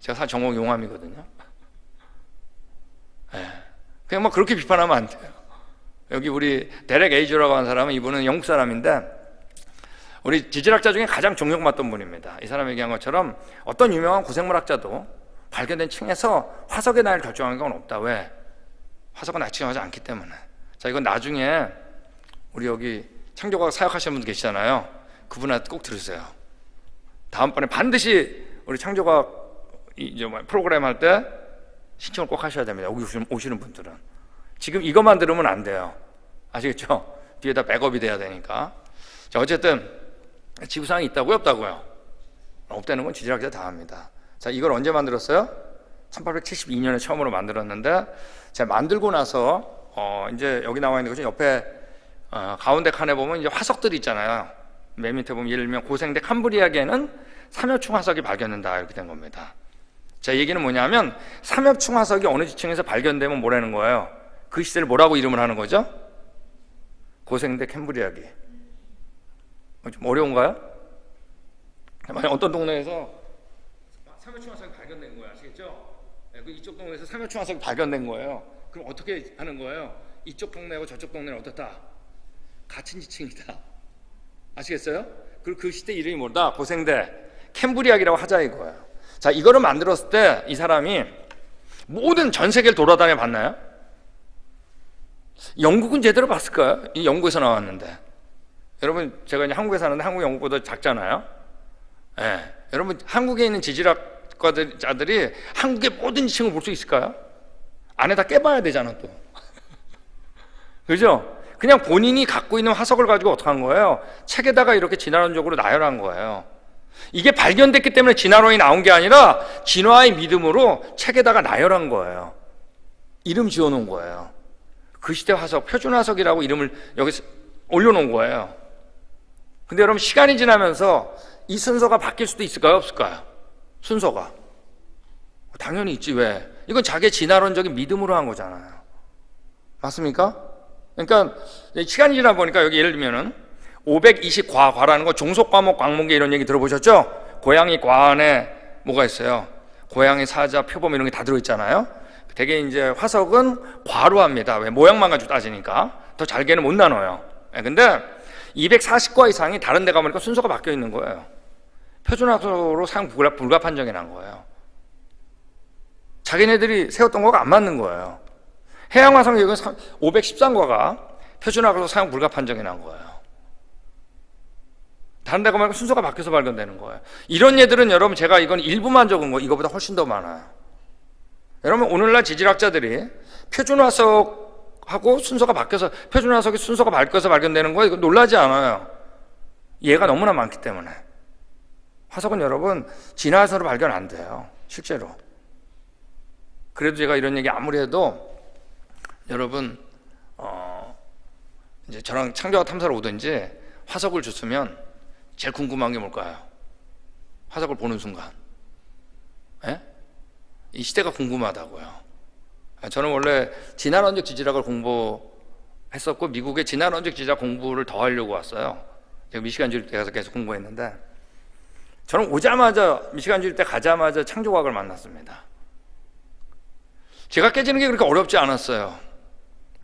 Speaker 1: 제가 사실 전공 용암이거든요. 그냥 막 그렇게 비판하면 안 돼요. 여기 우리 데렉 에이저라고 하는 사람은, 이분은 영국 사람인데 우리 지질학자 중에 가장 존경받던 분입니다. 이 사람이 얘기한 것처럼 어떤 유명한 고생물학자도 발견된 층에서 화석의 나이를 결정하는 건 없다. 왜? 화석은 나이 측정하지 않기 때문에. 자, 이건 나중에 우리 여기 창조과학 사역하시는 분들 계시잖아요. 그분한테 꼭 들으세요. 다음번에 반드시 우리 창조과학 이제 프로그램 할 때 신청을 꼭 하셔야 됩니다. 여기 오시는 분들은. 지금 이것만 들으면 안 돼요. 아시겠죠? 뒤에다 백업이 돼야 되니까. 자, 어쨌든 지구상에 있다고요, 없다고요? 없다는 건 지질학자 다 합니다. 자, 이걸 언제 만들었어요? 1872년에 처음으로 만들었는데, 제가 만들고 나서 이제 여기 나와 있는 것이 옆에 가운데 칸에 보면 이제 화석들이 있잖아요. 맨 밑에 보면 예를 들면 고생대 캄브리아계는 삼엽충 화석이 발견된다, 이렇게 된 겁니다. 자, 얘기는 뭐냐면 삼엽충 화석이 어느 지층에서 발견되면 뭐라는 거예요? 그 시대를 뭐라고 이름을 하는 거죠? 고생대 캄브리아계. 좀 어려운가요? 만약 어떤 동네에서 삼엽충 화석이 발견된 거예요. 아시겠죠? 이쪽 동네에서 삼엽충 화석이 발견된 거예요. 그럼 어떻게 하는 거예요? 이쪽 동네하고 저쪽 동네는 어떻다? 같은 지층이다. 아시겠어요? 그리고 그 시대 이름이 뭐다? 고생대 캠브리아기라고 하자 이거예요. 자, 이거를 만들었을 때 이 사람이 모든 전 세계를 돌아다녀 봤나요? 영국은 제대로 봤을까요? 이 영국에서 나왔는데. 여러분, 제가 이제 한국에 사는데 한국이 영국보다 작잖아요. 예. 여러분, 한국에 있는 지질학자들이 한국의 모든 지층을 볼 수 있을까요? 안에다 깨봐야 되잖아 또. 그죠? 그냥 본인이 갖고 있는 화석을 가지고 어떻게 한 거예요? 책에다가 이렇게 진화론적으로 나열한 거예요. 이게 발견됐기 때문에 진화론이 나온 게 아니라 진화의 믿음으로 책에다가 나열한 거예요. 이름 지어놓은 거예요. 그 시대 화석, 표준화석이라고 이름을 여기 올려놓은 거예요. 근데 여러분, 시간이 지나면서 이 순서가 바뀔 수도 있을까요? 없을까요? 순서가 당연히 있지. 왜? 이건 자기의 진화론적인 믿음으로 한 거잖아요. 맞습니까? 그러니까 시간이 지나 보니까 여기 예를 들면은 520과라는 거 종속과목 광목계 이런 얘기 들어보셨죠? 고양이 과 안에 뭐가 있어요? 고양이, 사자, 표범 이런 게 다 들어있잖아요. 되게 이제 화석은 과로 합니다. 왜? 모양만 가지고 따지니까. 더 잘게는 못 나눠요. 근데 240과 이상이 다른 데 가보니까 순서가 바뀌어 있는 거예요. 표준화석으로 사용 불가 판정이 난 거예요. 자기네들이 세웠던 거가 안 맞는 거예요. 해양화석 여기 513과가 표준화석으로 사용 불가 판정이 난 거예요. 다른 데 가면 순서가 바뀌어서 발견되는 거예요. 이런 예들은 여러분, 제가 이건 일부만 적은 거, 이거보다 훨씬 더 많아요. 여러분, 오늘날 지질학자들이 표준화석하고 순서가 바뀌어서, 표준화석이 순서가 바뀌어서 발견되는 거, 이거 놀라지 않아요. 예가 너무나 많기 때문에. 화석은 여러분, 진화해서로 발견 안 돼요. 실제로. 그래도 제가 이런 얘기 아무리 해도 여러분, 이제 저랑 창조학 탐사를 오든지 화석을 줬으면 제일 궁금한 게 뭘까요? 화석을 보는 순간. 예? 이 시대가 궁금하다고요. 저는 원래 진화론적 지질학을 공부했었고, 미국의 진화론적 지질학 공부를 더 하려고 왔어요. 제가 미시간 주립대 가서 계속 공부했는데, 저는 오자마자, 미시간 주립대 가자마자 창조과학을 만났습니다. 제가 깨지는 게 그렇게 어렵지 않았어요.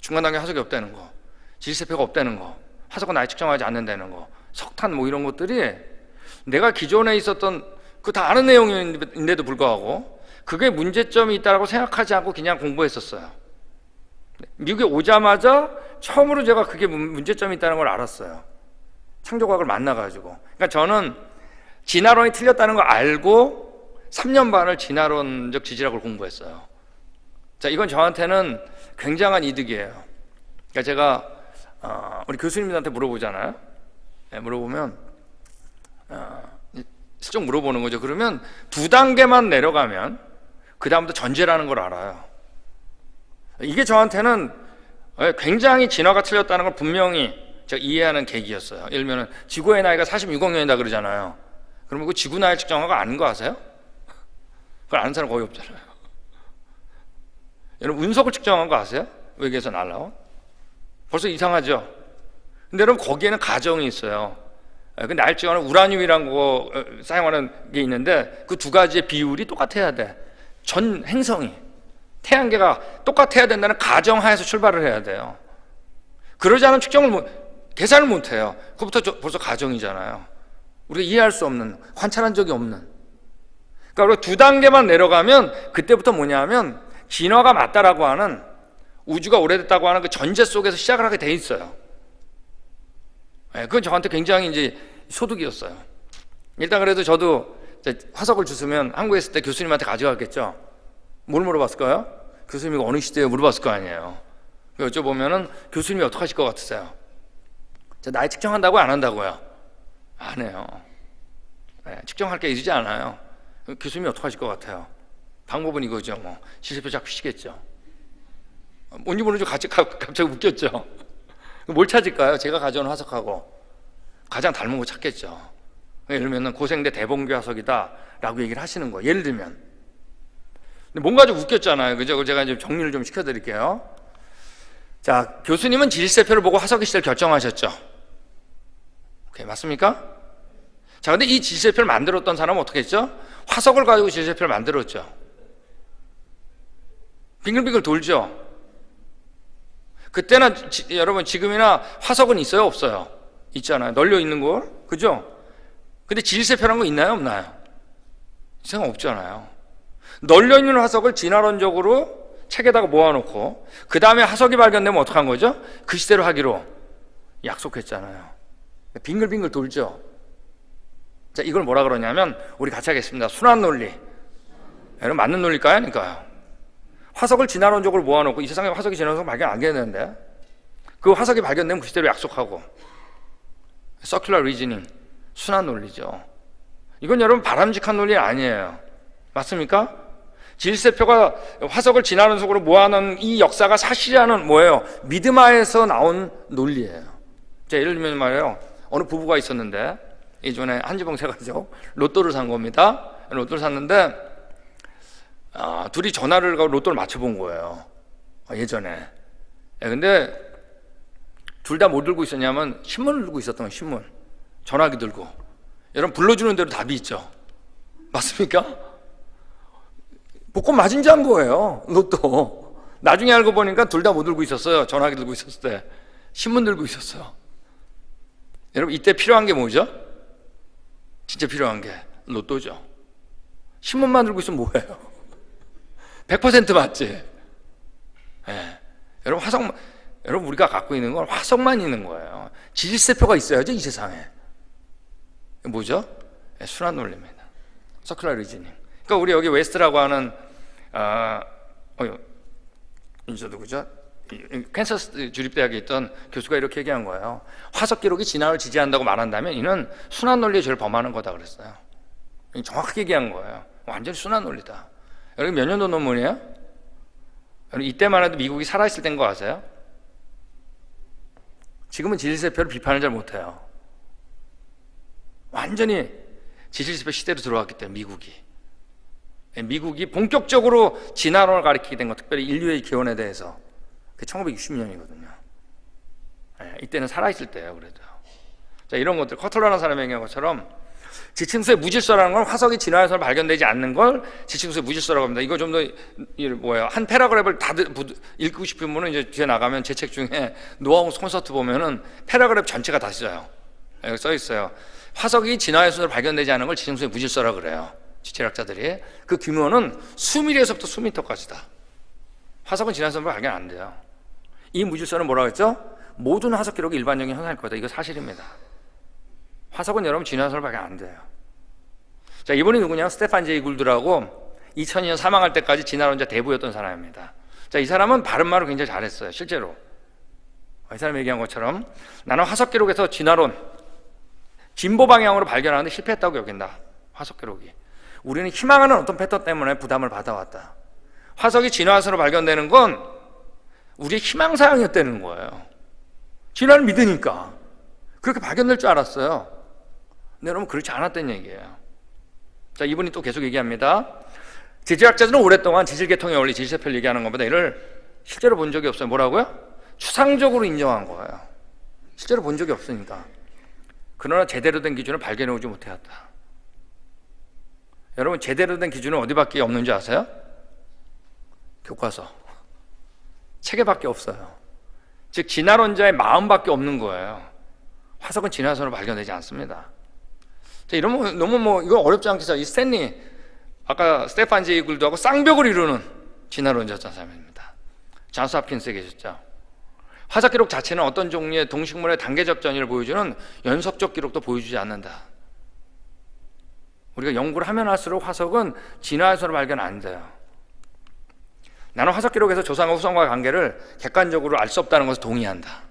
Speaker 1: 중간 단계 화석이 없다는 거, 질세표가 없다는 거, 화석은 나이 측정하지 않는다는 거, 석탄 뭐 이런 것들이 내가 기존에 있었던 그 다 아는 내용인데도 불구하고 그게 문제점이 있다고 생각하지 않고 그냥 공부했었어요. 미국에 오자마자 처음으로 제가 그게 문제점이 있다는 걸 알았어요. 창조과학을 만나가지고. 그러니까 저는 진화론이 틀렸다는 걸 알고 3년 반을 진화론적 지질학을 공부했어요. 자, 이건 저한테는 굉장한 이득이에요. 그러니까 제가 우리 교수님들한테 물어보잖아요. 물어보면 슬쩍 물어보는 거죠. 그러면 2단계만 내려가면 그 다음부터 전제라는 걸 알아요. 이게 저한테는 굉장히 진화가 틀렸다는 걸 분명히 제가 이해하는 계기였어요. 예를 들면 지구의 나이가 46억 년이다 그러잖아요. 그러면 그 지구 나이 측정한 거 아는 거 아세요? 그걸 아는 사람 거의 없잖아요. 여러분 운석을 측정한 거 아세요? 외계에서 날라온? 벌써 이상하죠? 근데 여러분 거기에는 가정이 있어요. 그 날 측정하는 우라늄이라는 거 사용하는 게 있는데 그 2가지의 비율이 똑같아야 돼. 전 행성이 태양계가 똑같아야 된다는 가정하에서 출발을 해야 돼요. 그러지 않으면 계산을 못 해요. 그것부터 벌써 가정이잖아요. 우리가 이해할 수 없는, 관찰한 적이 없는. 그러니까 우리가 2단계만 내려가면 그때부터 뭐냐면 진화가 맞다라고 하는, 우주가 오래됐다고 하는 그 전제 속에서 시작을 하게 돼 있어요. 그건 저한테 굉장히 이제 소득이었어요. 일단 그래도 저도 화석을 주스면 한국에 있을 때 교수님한테 가져갔겠죠. 뭘 물어봤을까요? 교수님이 어느 시대에 물어봤을 거 아니에요. 여쭤보면은 교수님이 어떻게 하실 것 같으세요? 나이 측정한다고 안 한다고요? 안 해요. 측정할 게 있지 않아요. 교수님이 어떻게 하실 것 같아요? 방법은 이거죠. 실습표 잡히시겠죠. 뭔지 모르죠. 갑자기 웃겼죠. 뭘 찾을까요? 제가 가져온 화석하고 가장 닮은 거 찾겠죠. 예를 들면 고생대 대봉규 화석이다 라고 얘기를 하시는 거예요. 예를 들면. 근데 뭔가 좀 웃겼잖아요. 그죠? 제가 이제 정리를 좀 시켜드릴게요. 자, 교수님은 질세표를 보고 화석의 시대를 결정하셨죠. 오케이, 맞습니까? 자, 근데 이 질세표를 만들었던 사람은 어떻게 했죠? 화석을 가지고 질세표를 만들었죠. 빙글빙글 돌죠. 그때나 여러분 지금이나 화석은 있어요, 없어요? 있잖아요. 널려 있는 걸, 그죠? 근데 질세표란 거 있나요, 없나요? 생각 없잖아요. 널려 있는 화석을 진화론적으로 책에다가 모아놓고 그 다음에 화석이 발견되면 어떡한 거죠? 그 시대로 하기로 약속했잖아요. 빙글빙글 돌죠. 자, 이걸 뭐라 그러냐면 우리 같이 하겠습니다. 순환 논리. 여러분 맞는 논리일까요, 아닐까요? 화석을 진화론적으로 모아놓고 이 세상에 화석이 진화론적으로 발견 안 되는데 그 화석이 발견되면 그 시대로 약속하고 서큘러 리즈닝, 순환 논리죠. 이건 여러분 바람직한 논리 아니에요. 맞습니까? 질세표가 화석을 진화론적으로 모아놓은 이 역사가 사실이라는 뭐예요? 믿음하에서 나온 논리예요. 자, 예를 들면 말이에요. 어느 부부가 있었는데 이전에 한 지붕 세가지고 로또를 산 겁니다. 로또를 샀는데 둘이 전화를 가고 로또를 맞춰본 거예요. 예전에. 근데 둘 다 뭐 들고 있었냐면 신문을 들고 있었던 거예요. 신문. 전화기 들고. 여러분 불러주는 대로 답이 있죠. 맞습니까? 복권 맞은 지 한 거예요. 로또. 나중에 알고 보니까 둘 다 뭐 들고 있었어요. 전화기 들고 있었을 때. 신문 들고 있었어요. 여러분 이때 필요한 게 뭐죠? 진짜 필요한 게 로또죠. 신문만 들고 있으면 뭐예요? 100% 맞지? 네. 여러분 여러분 우리가 갖고 있는 건 화석만 있는 거예요. 질세표가 있어야죠, 이 세상에. 뭐죠? 네, 순환 논리입니다. 서큘러 리즈닝. 그러니까 우리 여기 웨스트라고 하는 인저 누구죠? 캔서스 주립대학에 있던 교수가 이렇게 얘기한 거예요. 화석 기록이 진화를 지지한다고 말한다면 이는 순환 논리에 죄를 범하는 거다 그랬어요. 정확하게 얘기한 거예요. 완전히 순환 논리다. 여러분 몇 년도 논문이에요? 여러분 이때만 해도 미국이 살아있을 때인 거 아세요? 지금은 질세표를 비판을 잘 못해요. 완전히 질세표 시대로 들어왔기 때문에 미국이 본격적으로 진화론을 가리키게 된 것, 특별히 인류의 기원에 대해서. 그게 1960년이거든요. 이때는 살아있을 때예요. 그래도 자, 이런 것들 커틀러라는 사람이 얘기한 것처럼 지층수의 무질서라는 건 화석이 진화해서 발견되지 않는 걸 지층수의 무질서라고 합니다. 이거 좀 더 한 패러그래프를 다 읽고 싶은 분은 이제 뒤에 나가면 제 책 중에 노하우 콘서트 보면은 패러그래프 전체가 다 써요. 여기 써 있어요. 화석이 진화해서 발견되지 않은 걸 지층수의 무질서라고 그래요. 지체학자들이. 그 규모는 수미리에서부터 수미터까지다. 화석은 진화해서 발견 안 돼요. 이 무질서는 뭐라고 했죠? 모든 화석 기록이 일반적인 현상일 거다. 이거 사실입니다. 화석은 여러분 진화해서 발견 안 돼요. 자, 이분이 누구냐? 스테판 제이 굴드라고 2002년 사망할 때까지 진화론자 대부였던 사람입니다. 자, 이 사람은 바른 말을 굉장히 잘했어요. 실제로. 이 사람이 얘기한 것처럼 나는 화석 기록에서 진화론, 진보 방향으로 발견하는데 실패했다고 여긴다. 화석 기록이. 우리는 희망하는 어떤 패턴 때문에 부담을 받아왔다. 화석이 진화선으로 발견되는 건 우리의 희망사항이었다는 거예요. 진화를 믿으니까 그렇게 발견될 줄 알았어요. 근데 여러분 그렇지 않았다는 얘기예요. 자, 이분이 또 계속 얘기합니다. 지질학자들은 오랫동안 지질계통의 원리, 지질세포를 얘기하는 것보다 이를 실제로 본 적이 없어요. 뭐라고요? 추상적으로 인정한 거예요. 실제로 본 적이 없으니까. 그러나 제대로 된 기준을 발견해오지 못해왔다. 여러분 제대로 된 기준은 어디밖에 없는지 아세요? 교과서, 책에밖에 없어요. 즉 진화론자의 마음밖에 없는 거예요. 화석은 진화선으로 발견되지 않습니다. 자, 이러면 너무 이거 어렵지 않겠어요? 이 스탠리, 아까 스테판 제이 굴도 하고 쌍벽을 이루는 진화론자였던 사람입니다. 존스 홉킨스에 계셨죠. 화석 기록 자체는 어떤 종류의 동식물의 단계적 전이를 보여주는 연속적 기록도 보여주지 않는다. 우리가 연구를 하면 할수록 화석은 진화선으로 발견 안 돼요. 나는 화석 기록에서 조상과 후손과의 관계를 객관적으로 알 수 없다는 것을 동의한다.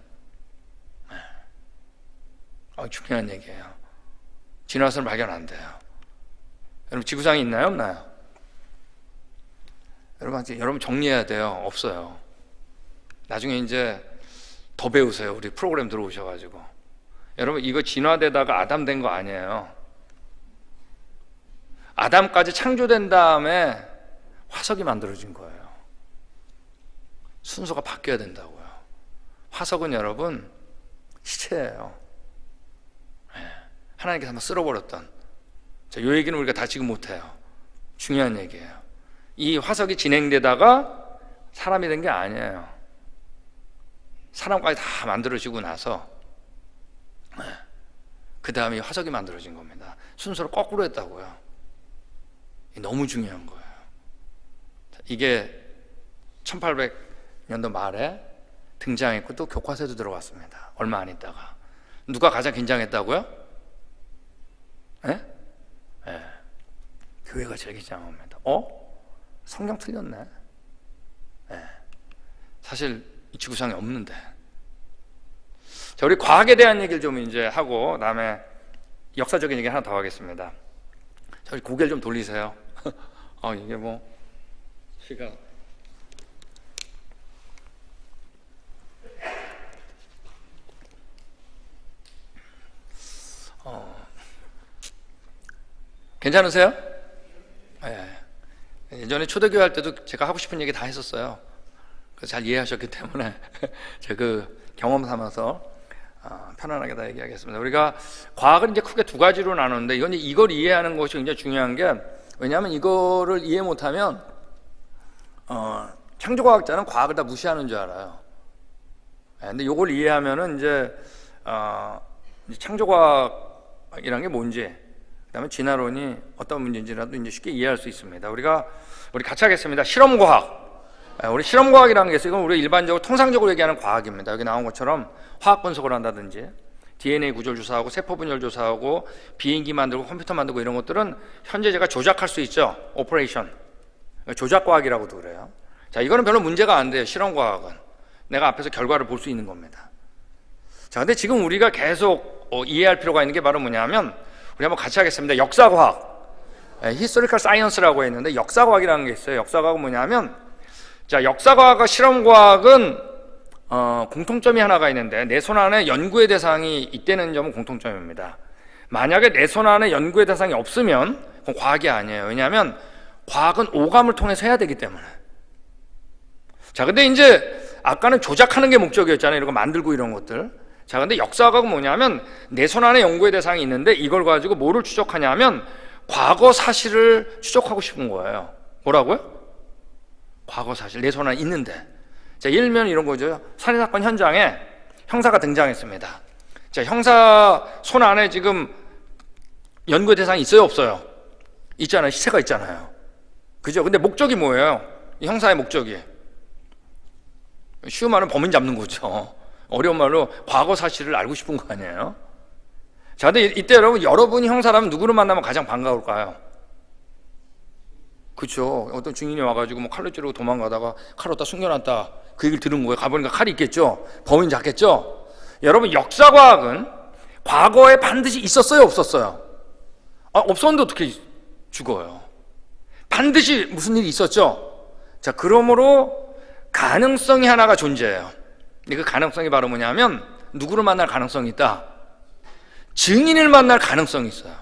Speaker 1: 중요한 얘기예요. 진화선을 발견 안 돼요. 여러분 지구상에 있나요? 없나요? 여러분 정리해야 돼요. 없어요. 나중에 이제 더 배우세요. 우리 프로그램 들어오셔가지고. 여러분 이거 진화되다가 아담 된 거 아니에요. 아담까지 창조된 다음에 화석이 만들어진 거예요. 순서가 바뀌어야 된다고요. 화석은 여러분 시체예요. 하나님께서 한번 쓸어버렸던. 자, 이 얘기는 우리가 다 지금 못해요. 중요한 얘기예요. 이 화석이 진행되다가 사람이 된 게 아니에요. 사람까지 다 만들어지고 나서 그 다음에 화석이 만들어진 겁니다. 순서를 거꾸로 했다고요. 너무 중요한 거예요. 이게 1800년도 말에 등장했고 또 교과서에도 들어갔습니다. 얼마 안 있다가. 누가 가장 긴장했다고요? 예? 예. 교회가 제일 긴장합니다. 성경 틀렸네. 예. 사실 이 지구상에 없는데. 자, 우리 과학에 대한 얘기를 좀 이제 하고 그다음에 역사적인 얘기 하나 더 하겠습니다. 자, 우리 고개를 좀 돌리세요. 이게 뭐 시가 괜찮으세요? 네. 예전에 초대교회 할 때도 제가 하고 싶은 얘기 다 했었어요. 잘 이해하셨기 때문에 제가 그 경험 삼아서 편안하게 다 얘기하겠습니다. 우리가 과학을 이제 크게 두 가지로 나누는데 이걸 이해하는 것이 굉장히 중요한 게, 왜냐하면 이거를 이해 못하면 창조과학자는 과학을 다 무시하는 줄 알아요. 근데 이걸 이해하면은 이제 창조과학이라는 게 뭔지, 그다음에 진화론이 어떤 문제인지라도 이제 쉽게 이해할 수 있습니다. 우리 같이 하겠습니다. 실험과학. 우리 실험과학이라는 게 있어요. 이건 우리 일반적으로 통상적으로 얘기하는 과학입니다. 여기 나온 것처럼 화학 분석을 한다든지 DNA 구조를 조사하고 세포 분열 조사하고 비행기 만들고 컴퓨터 만들고 이런 것들은 현재 제가 조작할 수 있죠. 오퍼레이션. 조작과학이라고도 그래요. 자, 이거는 별로 문제가 안 돼요. 실험과학은 내가 앞에서 결과를 볼 수 있는 겁니다. 자, 근데 지금 우리가 계속 이해할 필요가 있는 게 바로 뭐냐면, 우리 한번 같이 하겠습니다. 역사과학, 히스토리컬 사이언스라고 했는데 역사과학이라는 게 있어요. 역사과학은 뭐냐면, 자, 역사과학과 실험과학은 공통점이 하나가 있는데, 내 손 안에 연구의 대상이 있다는 점은 공통점입니다. 만약에 내 손 안에 연구의 대상이 없으면 그건 과학이 아니에요. 왜냐하면 과학은 오감을 통해서 해야 되기 때문에. 자, 근데 이제 아까는 조작하는 게 목적이었잖아요. 이런 거 만들고 이런 것들. 자, 근데 역사과학은 뭐냐면 내 손 안에 연구의 대상이 있는데 이걸 가지고 뭐를 추적하냐면 과거 사실을 추적하고 싶은 거예요. 뭐라고요? 과거 사실, 내 손 안에 있는데. 자, 예를 들면 이런 거죠. 살인사건 현장에 형사가 등장했습니다. 자, 형사 손 안에 지금 연구의 대상이 있어요, 없어요? 있잖아요. 시체가 있잖아요. 그죠? 근데 목적이 뭐예요? 이 형사의 목적이. 쉬운 말은 범인 잡는 거죠. 어려운 말로 과거 사실을 알고 싶은 거 아니에요? 자, 근데 이때 여러분이 형사라면 누구를 만나면 가장 반가울까요? 그렇죠. 어떤 증인이 와가지고 뭐 칼로 찌르고 도망가다가 칼 어디다 숨겨놨다 그 얘기를 들은 거예요. 가보니까 칼이 있겠죠. 범인 잡겠죠. 여러분, 역사과학은 과거에 반드시 있었어요, 없었어요? 없었는데 어떻게 죽어요? 반드시 무슨 일이 있었죠. 자, 그러므로 가능성이 하나가 존재해요. 근데 그 가능성이 바로 뭐냐면, 누구를 만날 가능성이 있다? 증인을 만날 가능성이 있어요.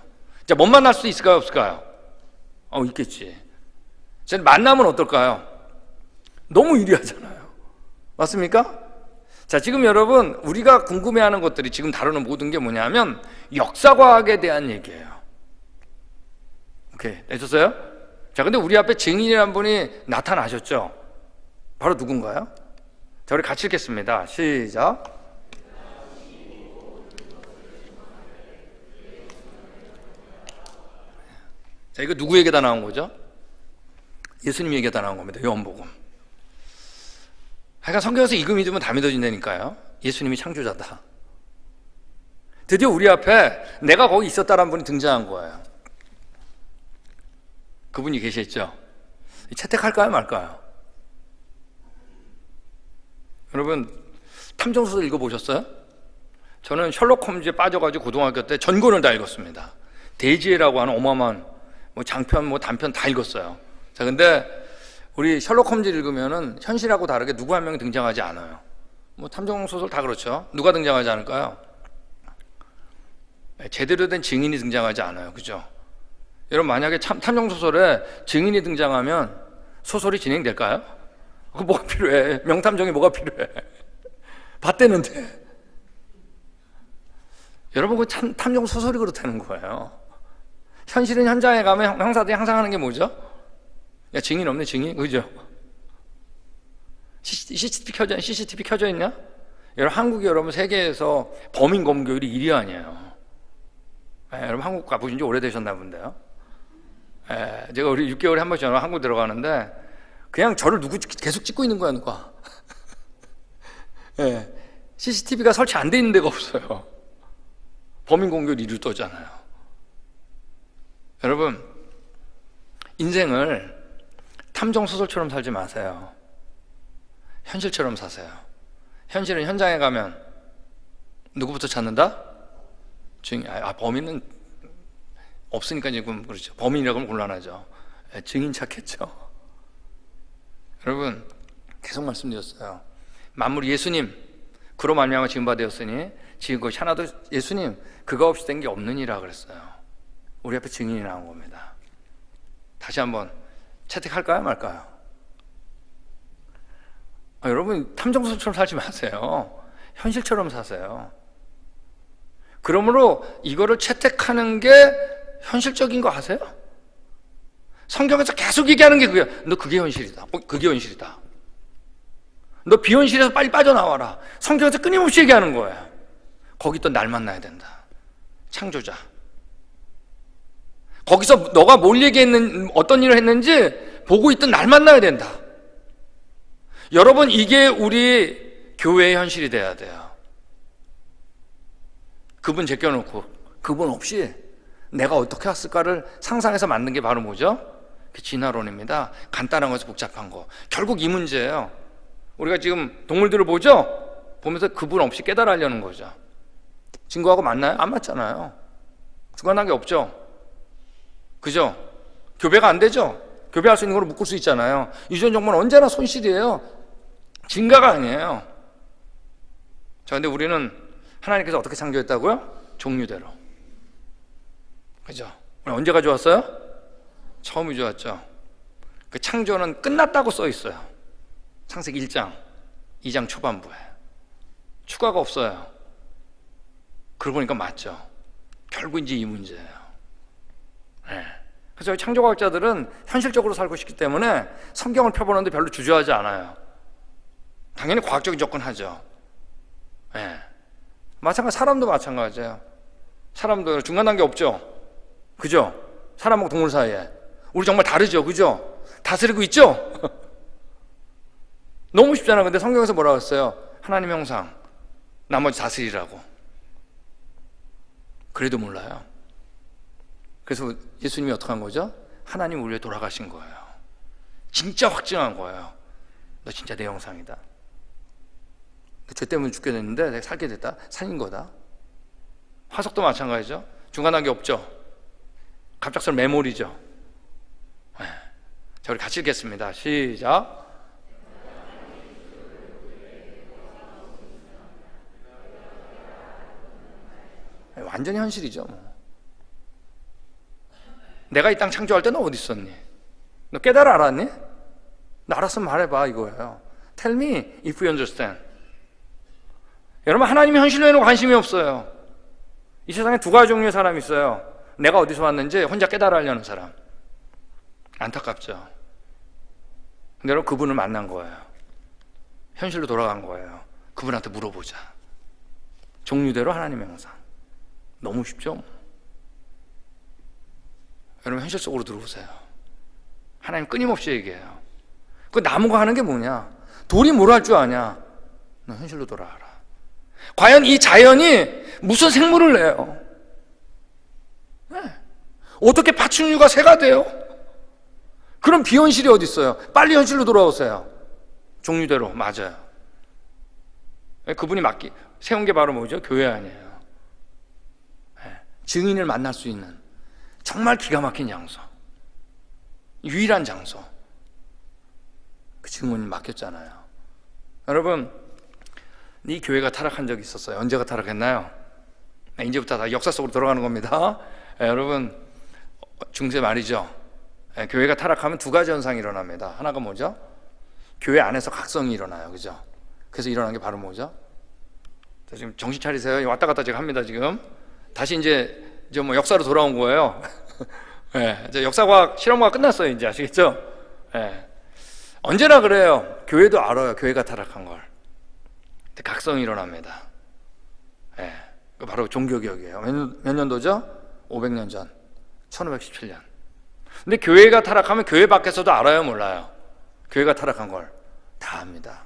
Speaker 1: 자, 못 만날 수 있을까요, 없을까요? 있겠지. 자, 만나면 어떨까요? 너무 유리하잖아요. 맞습니까? 자, 지금 여러분, 우리가 궁금해하는 것들이 지금 다루는 모든 게 뭐냐면 역사과학에 대한 얘기예요. 오케이, 되셨어요? 자, 근데 우리 앞에 증인이라는 분이 나타나셨죠? 바로 누군가요? 자, 우리 같이 읽겠습니다. 시작. 자, 이거 누구에게다 나온 거죠? 예수님에게다 나온 겁니다. 요한복음. 하여간 성경에서 이거 믿으면 다 믿어진다니까요. 예수님이 창조자다. 드디어 우리 앞에 내가 거기 있었다라는 분이 등장한 거예요. 그분이 계셨죠. 채택할까요, 말까요? 여러분, 탐정소설 읽어보셨어요? 저는 셜록 홈즈에 빠져가지고 고등학교 때 전권을 다 읽었습니다. 대지혜라고 하는 어마어마한 장편, 단편 다 읽었어요. 자, 근데 우리 셜록 홈즈를 읽으면은 현실하고 다르게 누구 한 명이 등장하지 않아요. 탐정소설 다 그렇죠. 누가 등장하지 않을까요? 제대로 된 증인이 등장하지 않아요. 그죠? 여러분, 만약에 탐정소설에 증인이 등장하면 소설이 진행될까요? 뭐가 필요해? 명탐정이 뭐가 필요해? 봤대는데. 여러분, 그 탐정소설이 그렇다는 거예요. 현실은 현장에 가면 형사들이 항상 하는 게 뭐죠? 야, 증인 없네, 증인. 그죠? CCTV 켜져 있냐? 여러분, 한국이 여러분 세계에서 범인 검거율이 1위 아니에요. 여러분, 한국 가보신 지 오래되셨나 본데요. 제가 우리 6개월에 한 번씩 한국 들어가는데 그냥 저를 계속 찍고 있는 거야, 누가. CCTV가 설치 안 돼 있는 데가 없어요. 범인 검거율 1위를 떠잖아요. 여러분, 인생을 탐정소설처럼 살지 마세요. 현실처럼 사세요. 현실은 현장에 가면 누구부터 찾는다? 증인. 범인은 없으니까 지금 그렇죠. 범인이라고 하면 곤란하죠. 증인 찾겠죠. 여러분, 계속 말씀드렸어요. 만물 예수님, 그로 말미암아 지은 바 되었으니 지은 것이 하나도 예수님, 그가 없이 된 게 없느니라 그랬어요. 우리 앞에 증인이 나온 겁니다. 다시 한번 채택할까요, 말까요? 여러분, 탐정소설처럼 살지 마세요. 현실처럼 사세요. 그러므로 이거를 채택하는 게 현실적인 거 아세요? 성경에서 계속 얘기하는 게 그거야. 너 그게 현실이다. 그게 현실이다. 너 비현실에서 빨리 빠져나와라. 성경에서 끊임없이 얘기하는 거예요. 거기 또 날 만나야 된다. 창조자. 거기서 너가 뭘 얘기했는, 어떤 일을 했는지 보고 있던 날 만나야 된다. 여러분, 이게 우리 교회의 현실이 돼야 돼요. 그분 제껴놓고 그분 없이 내가 어떻게 왔을까를 상상해서 만든 게 바로 뭐죠? 진화론입니다. 간단한 것에서 복잡한 거. 결국 이 문제예요. 우리가 지금 동물들을 보죠? 보면서 그분 없이 깨달으려는 거죠. 친구하고 맞나요? 안 맞잖아요. 주관한 게 없죠. 그죠? 교배가 안 되죠? 교배할 수 있는 걸 묶을 수 있잖아요. 유전 정보는 언제나 손실이에요. 증가가 아니에요. 자, 근데 우리는 하나님께서 어떻게 창조했다고요? 종류대로. 그죠? 언제 가져왔어요? 처음이 좋았죠. 그 창조는 끝났다고 써 있어요. 창세기 1장, 2장 초반부에. 추가가 없어요. 그러고 보니까 맞죠. 결국 이제 이 문제예요. 그래서 창조과학자들은 현실적으로 살고 싶기 때문에 성경을 펴보는데 별로 주저하지 않아요. 당연히 과학적인 접근하죠. 마찬가지, 사람도 마찬가지예요. 사람도 중간 단계 없죠. 그죠? 사람하고 동물 사이에. 우리 정말 다르죠. 그죠? 다스리고 있죠? 너무 쉽잖아요. 근데 성경에서 뭐라고 했어요? 하나님 형상, 나머지 다스리라고. 그래도 몰라요. 그래서 예수님이 어떻게 한 거죠? 하나님 우리에 돌아가신 거예요. 진짜 확증한 거예요. 너 진짜 내 형상이다. 죄 때문에 죽게 됐는데 내가 살게 됐다. 살린 거다. 화석도 마찬가지죠. 중간한 게 없죠. 갑작스러운 메모리죠. 자, 우리 같이 읽겠습니다. 시작. 완전히 현실이죠. 내가 이 땅 창조할 때 너 어디 있었니? 너 깨달아 알았니? 너 알았으면 말해봐 이거예요. Tell me if you understand. 여러분, 하나님이 현실로에는 관심이 없어요. 이 세상에 두 가지 종류의 사람이 있어요. 내가 어디서 왔는지 혼자 깨달아 하려는 사람. 안타깝죠. 근데 여러분, 그분을 만난 거예요. 현실로 돌아간 거예요. 그분한테 물어보자. 종류대로 하나님의 형상. 너무 쉽죠? 여러분, 현실 속으로 들어오세요. 하나님 끊임없이 얘기해요. 그 나무가 하는 게 뭐냐? 돌이 뭘 할 줄 아냐? 너 현실로 돌아와라. 과연 이 자연이 무슨 생물을 내요? 네. 어떻게 파충류가 새가 돼요? 그런 비현실이 어디 있어요? 빨리 현실로 돌아오세요. 종류대로. 맞아요. 그분이 세운 게 바로 뭐죠? 교회 아니에요. 네. 증인을 만날 수 있는 정말 기가 막힌 장소, 유일한 장소. 그 증언이 맡겼잖아요. 여러분, 이 교회가 타락한 적이 있었어요. 언제가 타락했나요? 이제부터 다 역사 속으로 돌아가는 겁니다. 여러분, 중세 말이죠. 교회가 타락하면 두 가지 현상이 일어납니다. 하나가 뭐죠? 교회 안에서 각성이 일어나요. 그죠? 그래서 일어난 게 바로 뭐죠? 지금 정신 차리세요. 왔다 갔다 제가 합니다. 지금 다시 이제 뭐 역사로 돌아온 거예요. 이제 역사과학 실험과학 끝났어요. 이제 아시겠죠? 언제나 그래요. 교회도 알아요. 교회가 타락한 걸. 각성이 일어납니다. 바로 종교개혁이에요. 몇 년도죠? 500년 전, 1517년. 근데 교회가 타락하면 교회 밖에서도 알아요, 몰라요? 교회가 타락한 걸 다 압니다.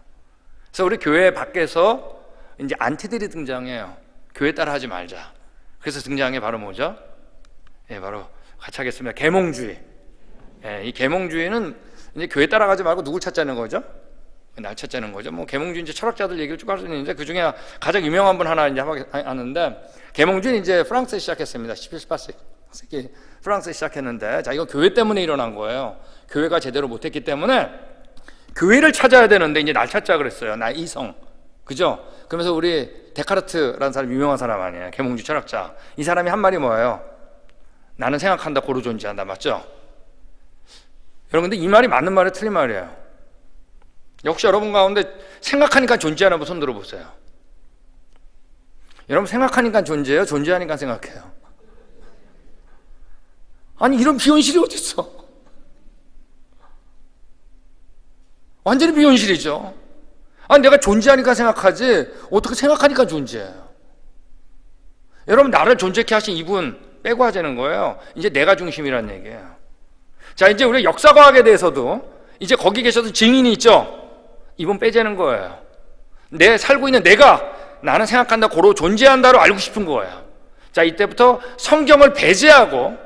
Speaker 1: 그래서 우리 교회 밖에서 이제 안티들이 등장해요. 교회 따라 하지 말자. 그래서 등장한 게 바로 뭐죠? 바로 같이 하겠습니다. 계몽주의. 이 계몽주의는 이제 교회 따라가지 말고 누굴 찾자는 거죠? 날 찾자는 거죠. 뭐 계몽주의 이제 철학자들 얘기를 쭉 할 수 있는데 그 중에 가장 유명한 분 하나 이제 하는데, 계몽주의는 이제 프랑스에 시작했습니다. 17, 18세기 프랑스에 시작했는데, 자, 이거 교회 때문에 일어난 거예요. 교회가 제대로 못했기 때문에 교회를 찾아야 되는데 이제 날 찾자 그랬어요. 나 이성. 그죠? 그러면서 우리 데카르트라는 사람, 유명한 사람 아니에요? 계몽주의 철학자. 이 사람이 한 말이 뭐예요? 나는 생각한다, 고로 존재한다. 맞죠? 여러분, 근데 이 말이 맞는 말이에요, 틀린 말이에요? 역시 여러분 가운데 생각하니까 존재하는 분 손 들어보세요. 여러분, 생각하니까 존재해요? 존재하니까 생각해요? 아니, 이런 비현실이 어디 있어? 완전히 비현실이죠. 아니, 내가 존재하니까 생각하지 어떻게 생각하니까 존재해요? 여러분, 나를 존재케 하신 이분 빼고 하자는 거예요. 이제 내가 중심이라는 얘기예요. 자, 이제 우리 역사과학에 대해서도 이제 거기 계셔서 증인이 있죠? 이분 빼자는 거예요. 내 살고 있는 내가, 나는 생각한다, 고로 존재한다로 알고 싶은 거예요. 자, 이때부터 성경을 배제하고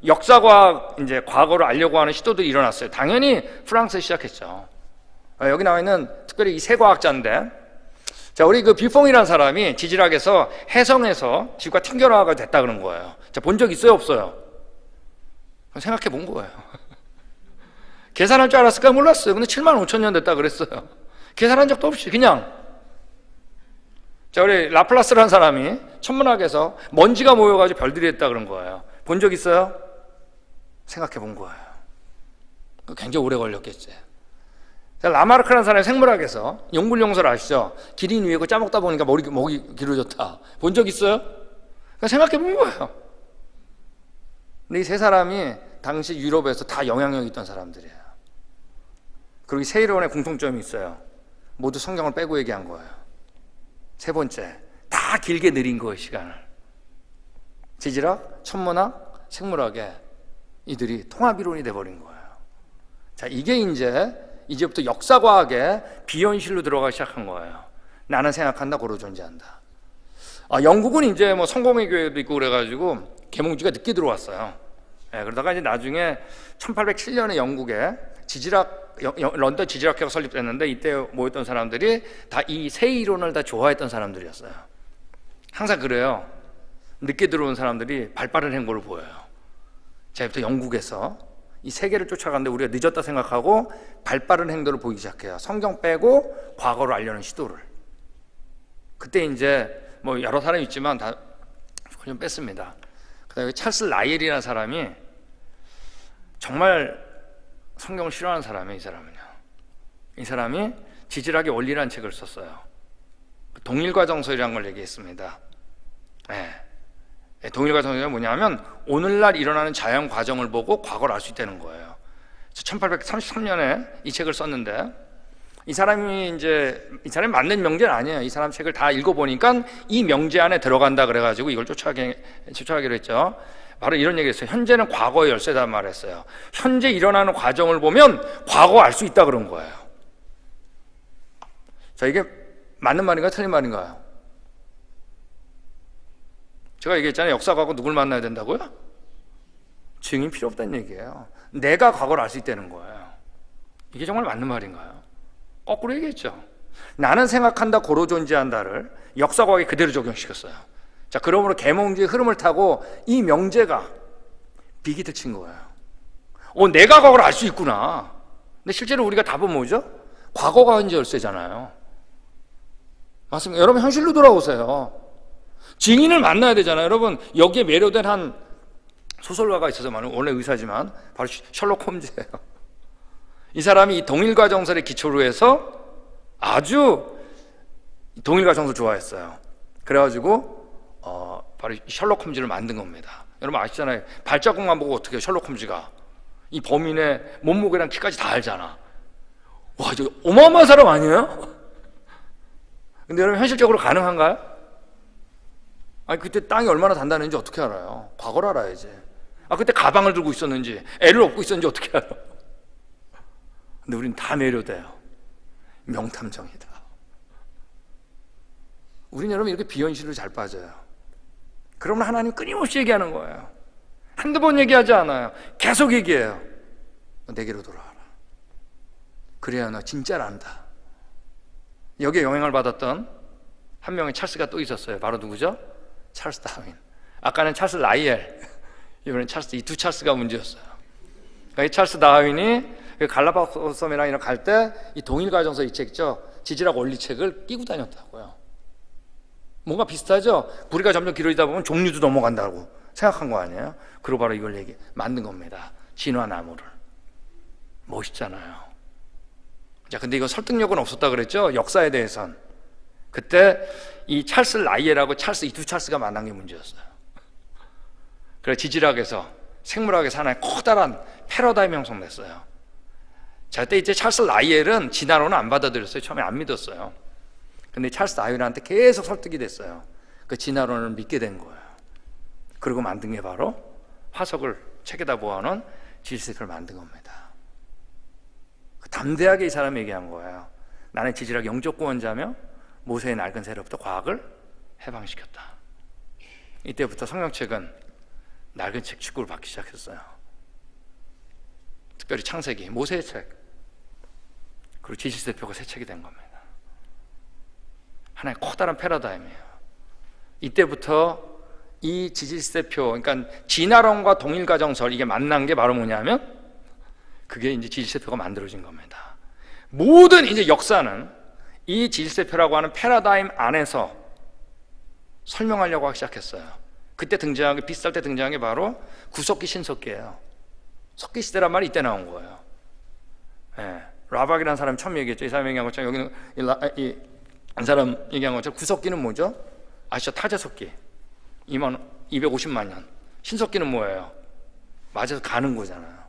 Speaker 1: 역사과학, 이제 과거를 알려고 하는 시도들이 일어났어요. 당연히 프랑스에 시작했죠. 여기 나와 있는 특별히 이 세 과학자인데, 자, 우리 그 뷔퐁이라는 사람이 지질학에서 해성에서 지구가 튕겨나가게 됐다 그런 거예요. 자, 본 적 있어요, 없어요? 생각해 본 거예요. 계산할 줄 알았을까? 몰랐어요. 근데 7만 5천 년 됐다 그랬어요. 계산한 적도 없이 그냥. 자, 우리 라플라스라는 사람이 천문학에서 먼지가 모여가지고 별들이 됐다 그런 거예요. 본 적 있어요? 생각해 본 거예요. 굉장히 오래 걸렸겠지. 자, 라마르크라는 사람이 생물학에서 용불용설 아시죠? 기린 위에 거 짜먹다 보니까 목이 길어졌다. 본 적 있어요? 생각해 본 거예요. 근데 이 세 사람이 당시 유럽에서 다 영향력 있던 사람들이에요. 그리고 이 세 이론의 공통점이 있어요. 모두 성경을 빼고 얘기한 거예요. 세 번째, 다 길게 느린 거예요, 시간을. 지질학, 천문학, 생물학에 이들이 통합이론이 돼버린 거예요. 자, 이게 이제부터 역사과학에 비현실로 들어가기 시작한 거예요. 나는 생각한다, 고로 존재한다. 영국은 이제 뭐 성공의 교회도 있고 그래가지고 계몽주의가 늦게 들어왔어요. 그러다가 이제 나중에 1807년에 영국에 지질학 런던 지질학회가 설립됐는데 이때 모였던 사람들이 다 이 새 이론을 다 좋아했던 사람들이었어요. 항상 그래요. 늦게 들어온 사람들이 발빠른 행보를 보여요. 제가부터 영국에서 이 세계를 쫓아가는데 우리가 늦었다 생각하고 발빠른 행동을 보이기 시작해요. 성경 빼고 과거를 알려는 시도를. 그때 이제 뭐 여러 사람이 있지만 다 좀 뺐습니다. 그다음에 찰스 라이엘이라는 사람이 정말 성경을 싫어하는 사람이에요. 이 사람은요. 이 사람이 지질학의 원리라는 책을 썼어요. 동일과정설이라는 걸 얘기했습니다. 동일과정설이 뭐냐면 오늘날 일어나는 자연 과정을 보고 과거를 알 수 있다는 거예요. 1833년에 이 책을 썼는데 이 사람이 만든 명제는 아니에요. 이 사람 책을 다 읽어보니까 이 명제 안에 들어간다 그래가지고 이걸 쫓아가기로 했죠. 바로 이런 얘기를 했어요. 현재는 과거의 열쇠다 말했어요. 현재 일어나는 과정을 보면 과거 알 수 있다 그런 거예요. 자, 이게 맞는 말인가요? 틀린 말인가요? 제가 얘기했잖아요. 역사과거 누굴 만나야 된다고요? 증인 필요 없다는 얘기예요. 내가 과거를 알 수 있다는 거예요. 이게 정말 맞는 말인가요? 거꾸로 얘기했죠. 나는 생각한다 고로 존재한다를 역사과학에 그대로 적용시켰어요. 자, 그러므로 계몽주의 흐름을 타고 이 명제가 비기득 친 거예요. 내가 과거를 알 수 있구나. 근데 실제로 우리가 답은 뭐죠? 과거가 현재 열쇠잖아요. 맞습니다. 여러분 현실로 돌아오세요. 증인을 만나야 되잖아요. 여러분 여기에 매료된 한 소설가가 있어서 원래 의사지만 바로 셜록 홈즈예요. 이 사람이 이 동일과정설의 기초로 해서 아주 동일과정설 좋아했어요. 그래가지고 바로 셜록 홈즈를 만든 겁니다. 여러분 아시잖아요. 발자국만 보고 어떻게 해요? 셜록 홈즈가 이 범인의 몸무게랑 키까지 다 알잖아. 와, 저 어마어마한 사람 아니에요? 근데 여러분 현실적으로 가능한가요? 아니 그때 땅이 얼마나 단단했는지 어떻게 알아요? 과거를 알아야지. 그때 가방을 들고 있었는지 애를 업고 있었는지 어떻게 알아? 근데 우린 다 매료돼요. 명탐정이다. 우린 여러분 이렇게 비현실로 잘 빠져요. 그러면 하나님 끊임없이 얘기하는 거예요. 한두 번 얘기하지 않아요. 계속 얘기해요. 내게로 돌아와라. 그래야 너 진짜를 안다. 여기에 영향을 받았던 한 명의 찰스가 또 있었어요. 바로 누구죠? 찰스 다윈. 아까는 찰스 라이엘, 이번엔 찰스, 이 두 찰스가 문제였어요. 그러니까 이 찰스 다윈이 갈라파고스 섬이랑 갈 때 이 동일과정설 이 책 있죠? 지질학 원리 책을 끼고 다녔다고요. 뭔가 비슷하죠? 부리가 점점 길어지다 보면 종류도 넘어간다고 생각한 거 아니에요? 그리고 바로 이걸 만든 겁니다. 진화나무를. 멋있잖아요. 자, 근데 이거 설득력은 없었다 그랬죠? 역사에 대해선. 그때 이 찰스 라이엘하고 이 두 찰스가 만난 게 문제였어요. 그래서 지질학에서 생물학에서 하나의 커다란 패러다임 형성됐어요. 자, 그때 이제 찰스 라이엘은 진화론은 안 받아들였어요. 처음에 안 믿었어요. 근데 찰스 다윈한테 계속 설득이 됐어요. 그 진화론을 믿게 된 거예요. 그리고 만든 게 바로 화석을 책에다 모아놓은 지질세표를 만든 겁니다. 담대하게 이 사람이 얘기한 거예요. 나는 지질학 영적 구원자며 모세의 낡은 세로부터 과학을 해방시켰다. 이때부터 성경책은 낡은 책 취급을 받기 시작했어요. 특별히 창세기, 모세의 책, 그리고 지질세표가 새 책이 된 겁니다. 하나의 커다란 패러다임이에요. 이때부터 이 지질세표, 그러니까 진화론과 동일과정설, 이게 만난 게 바로 뭐냐면 그게 이제 지질세표가 만들어진 겁니다. 모든 이제 역사는 이 지질세표라고 하는 패러다임 안에서 설명하려고 하기 시작했어요. 그때 등장한 게, 비슷할 때 등장한 게 바로 구석기 신석기예요. 석기 시대란 말이 이때 나온 거예요. 라박이라는 사람이 처음 얘기했죠. 이 사람이 얘기한 것처럼, 여기는 이 사람 얘기한 것처럼 구석기는 뭐죠? 아시죠? 타제석기 250만 년. 신석기는 뭐예요? 맞아서 가는 거잖아요.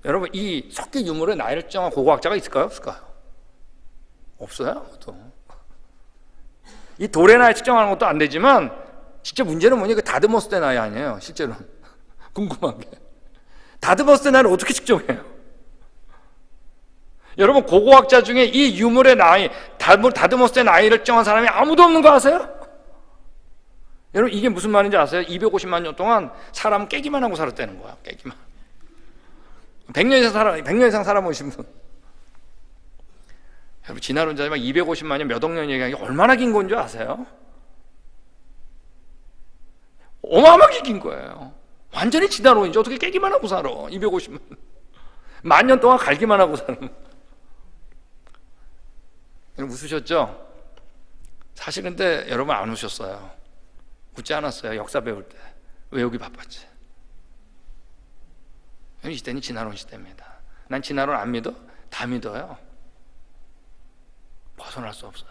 Speaker 1: 여러분, 이 석기 유물의 나이를 정한 고고학자가 있을까요? 없을까요? 없어요. 이 돌의 나이 측정하는 것도 안 되지만 진짜 문제는 뭐냐, 그 다드머스 때 나이 아니에요. 실제로 궁금한 게 다드머스 때 나이를 어떻게 측정해요? 여러분, 고고학자 중에 이 유물의 나이, 다드머스 때 나이를 측정한 사람이 아무도 없는 거 아세요? 여러분, 이게 무슨 말인지 아세요? 250만 년 동안 사람은 깨기만 하고 살았다는 거야. 깨기만. 100년 이상 살아보신 분. 여러분, 진화론자지만 250만년 몇 억 년 얘기하는 게 얼마나 긴 건 줄 아세요? 어마어마하게 긴 거예요. 완전히 진화론이죠. 어떻게 깨기만 하고 살아? 250만 만 년 동안 갈기만 하고 살아. 여러분, 웃으셨죠? 사실 근데 여러분 안 웃으셨어요. 웃지 않았어요. 역사 배울 때 외우기 바빴지. 이 시대는 진화론 시대입니다. 난 진화론 안 믿어? 다 믿어요. 벗어날 수 없어요.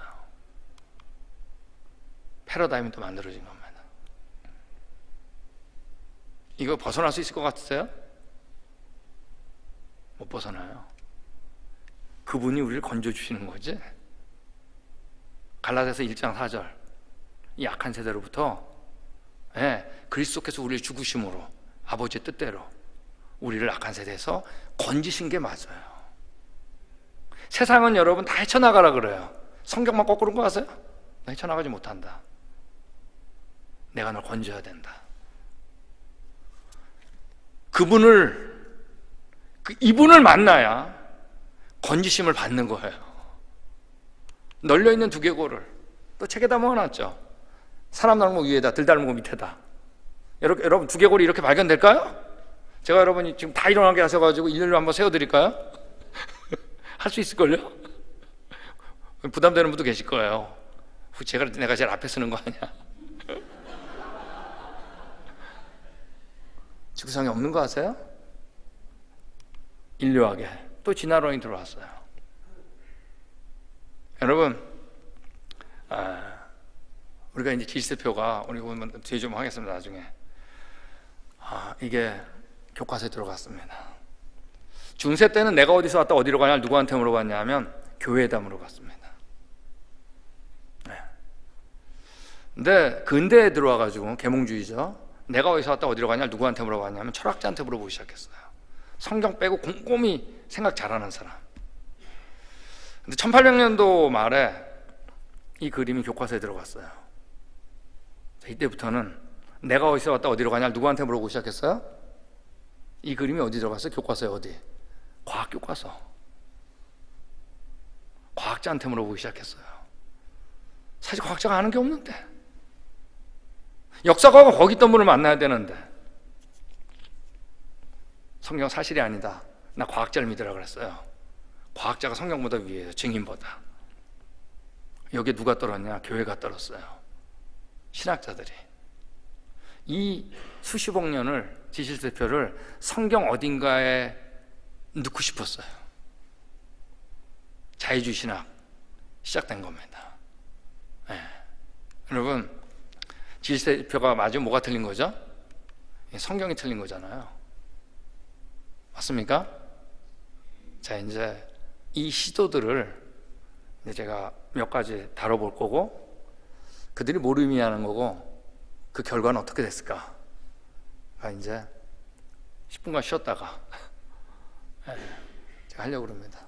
Speaker 1: 패러다임이 또 만들어진 겁니다. 이거 벗어날 수 있을 것 같으세요? 못 벗어나요. 그분이 우리를 건져주시는 거지. 갈라디아서 1장 4절, 이 악한 세대로부터 그리스도께서 우리를 죽으심으로 아버지의 뜻대로 우리를 악한 세대에서 건지신 게 맞아요. 세상은 여러분 다 헤쳐나가라 그래요. 성경만 거꾸로인 거 아세요? 나 헤쳐나가지 못한다. 내가 널 건져야 된다. 이분을 만나야 건지심을 받는 거예요. 널려있는 두개골을 또 책에다 모아놨죠. 사람 닮은 위에다, 들 닮은 밑에다. 여러분 두개골이 이렇게 발견될까요? 제가 여러분이 지금 다 일어나게 하셔가지고 일일로 한번 세워드릴까요? 할 수 있을걸요? 부담되는 분도 계실 거예요. 내가 제일 앞에 쓰는 거 아니야? 지구상에 없는 거 아세요? 인류학에 또 진화론이 들어왔어요. 여러분, 우리가 이제 질서표가 우리 보면 뒤에 좀 하겠습니다. 나중에 이게 교과서에 들어갔습니다. 중세 때는 내가 어디서 왔다 어디로 가냐 누구한테 물어봤냐 하면 교회에다 물어봤습니다. 근데 근대에 들어와가지고 계몽주의죠. 내가 어디서 왔다 어디로 가냐 누구한테 물어봤냐면 철학자한테 물어보기 시작했어요. 성경 빼고 곰곰이 생각 잘하는 사람. 근데 1800년도 말에 이 그림이 교과서에 들어갔어요. 이때부터는 내가 어디서 왔다 어디로 가냐 누구한테 물어보기 시작했어요? 이 그림이 어디 들어갔어요? 교과서에 어디? 과학 교과서. 과학자한테 물어보기 시작했어요. 사실 과학자가 아는 게 없는데, 역사가가 거기 있던 분을 만나야 되는데 성경 사실이 아니다. 나 과학자를 믿으라 그랬어요. 과학자가 성경보다 위에요. 증인보다. 여기에 누가 떨었냐? 교회가 떨었어요. 신학자들이. 이 수십억 년을 지실대표를 성경 어딘가에 넣고 싶었어요. 자유주의 신학 시작된 겁니다. 여러분, 지실대표가 맞으면 뭐가 틀린 거죠? 성경이 틀린 거잖아요. 맞습니까? 자, 이제 이 시도들을 이제 제가 몇 가지 다뤄볼 거고, 그들이 뭘 의미하는 거고, 그 결과는 어떻게 됐을까? 이제 10분간 쉬었다가 제가 하려고 그럽니다.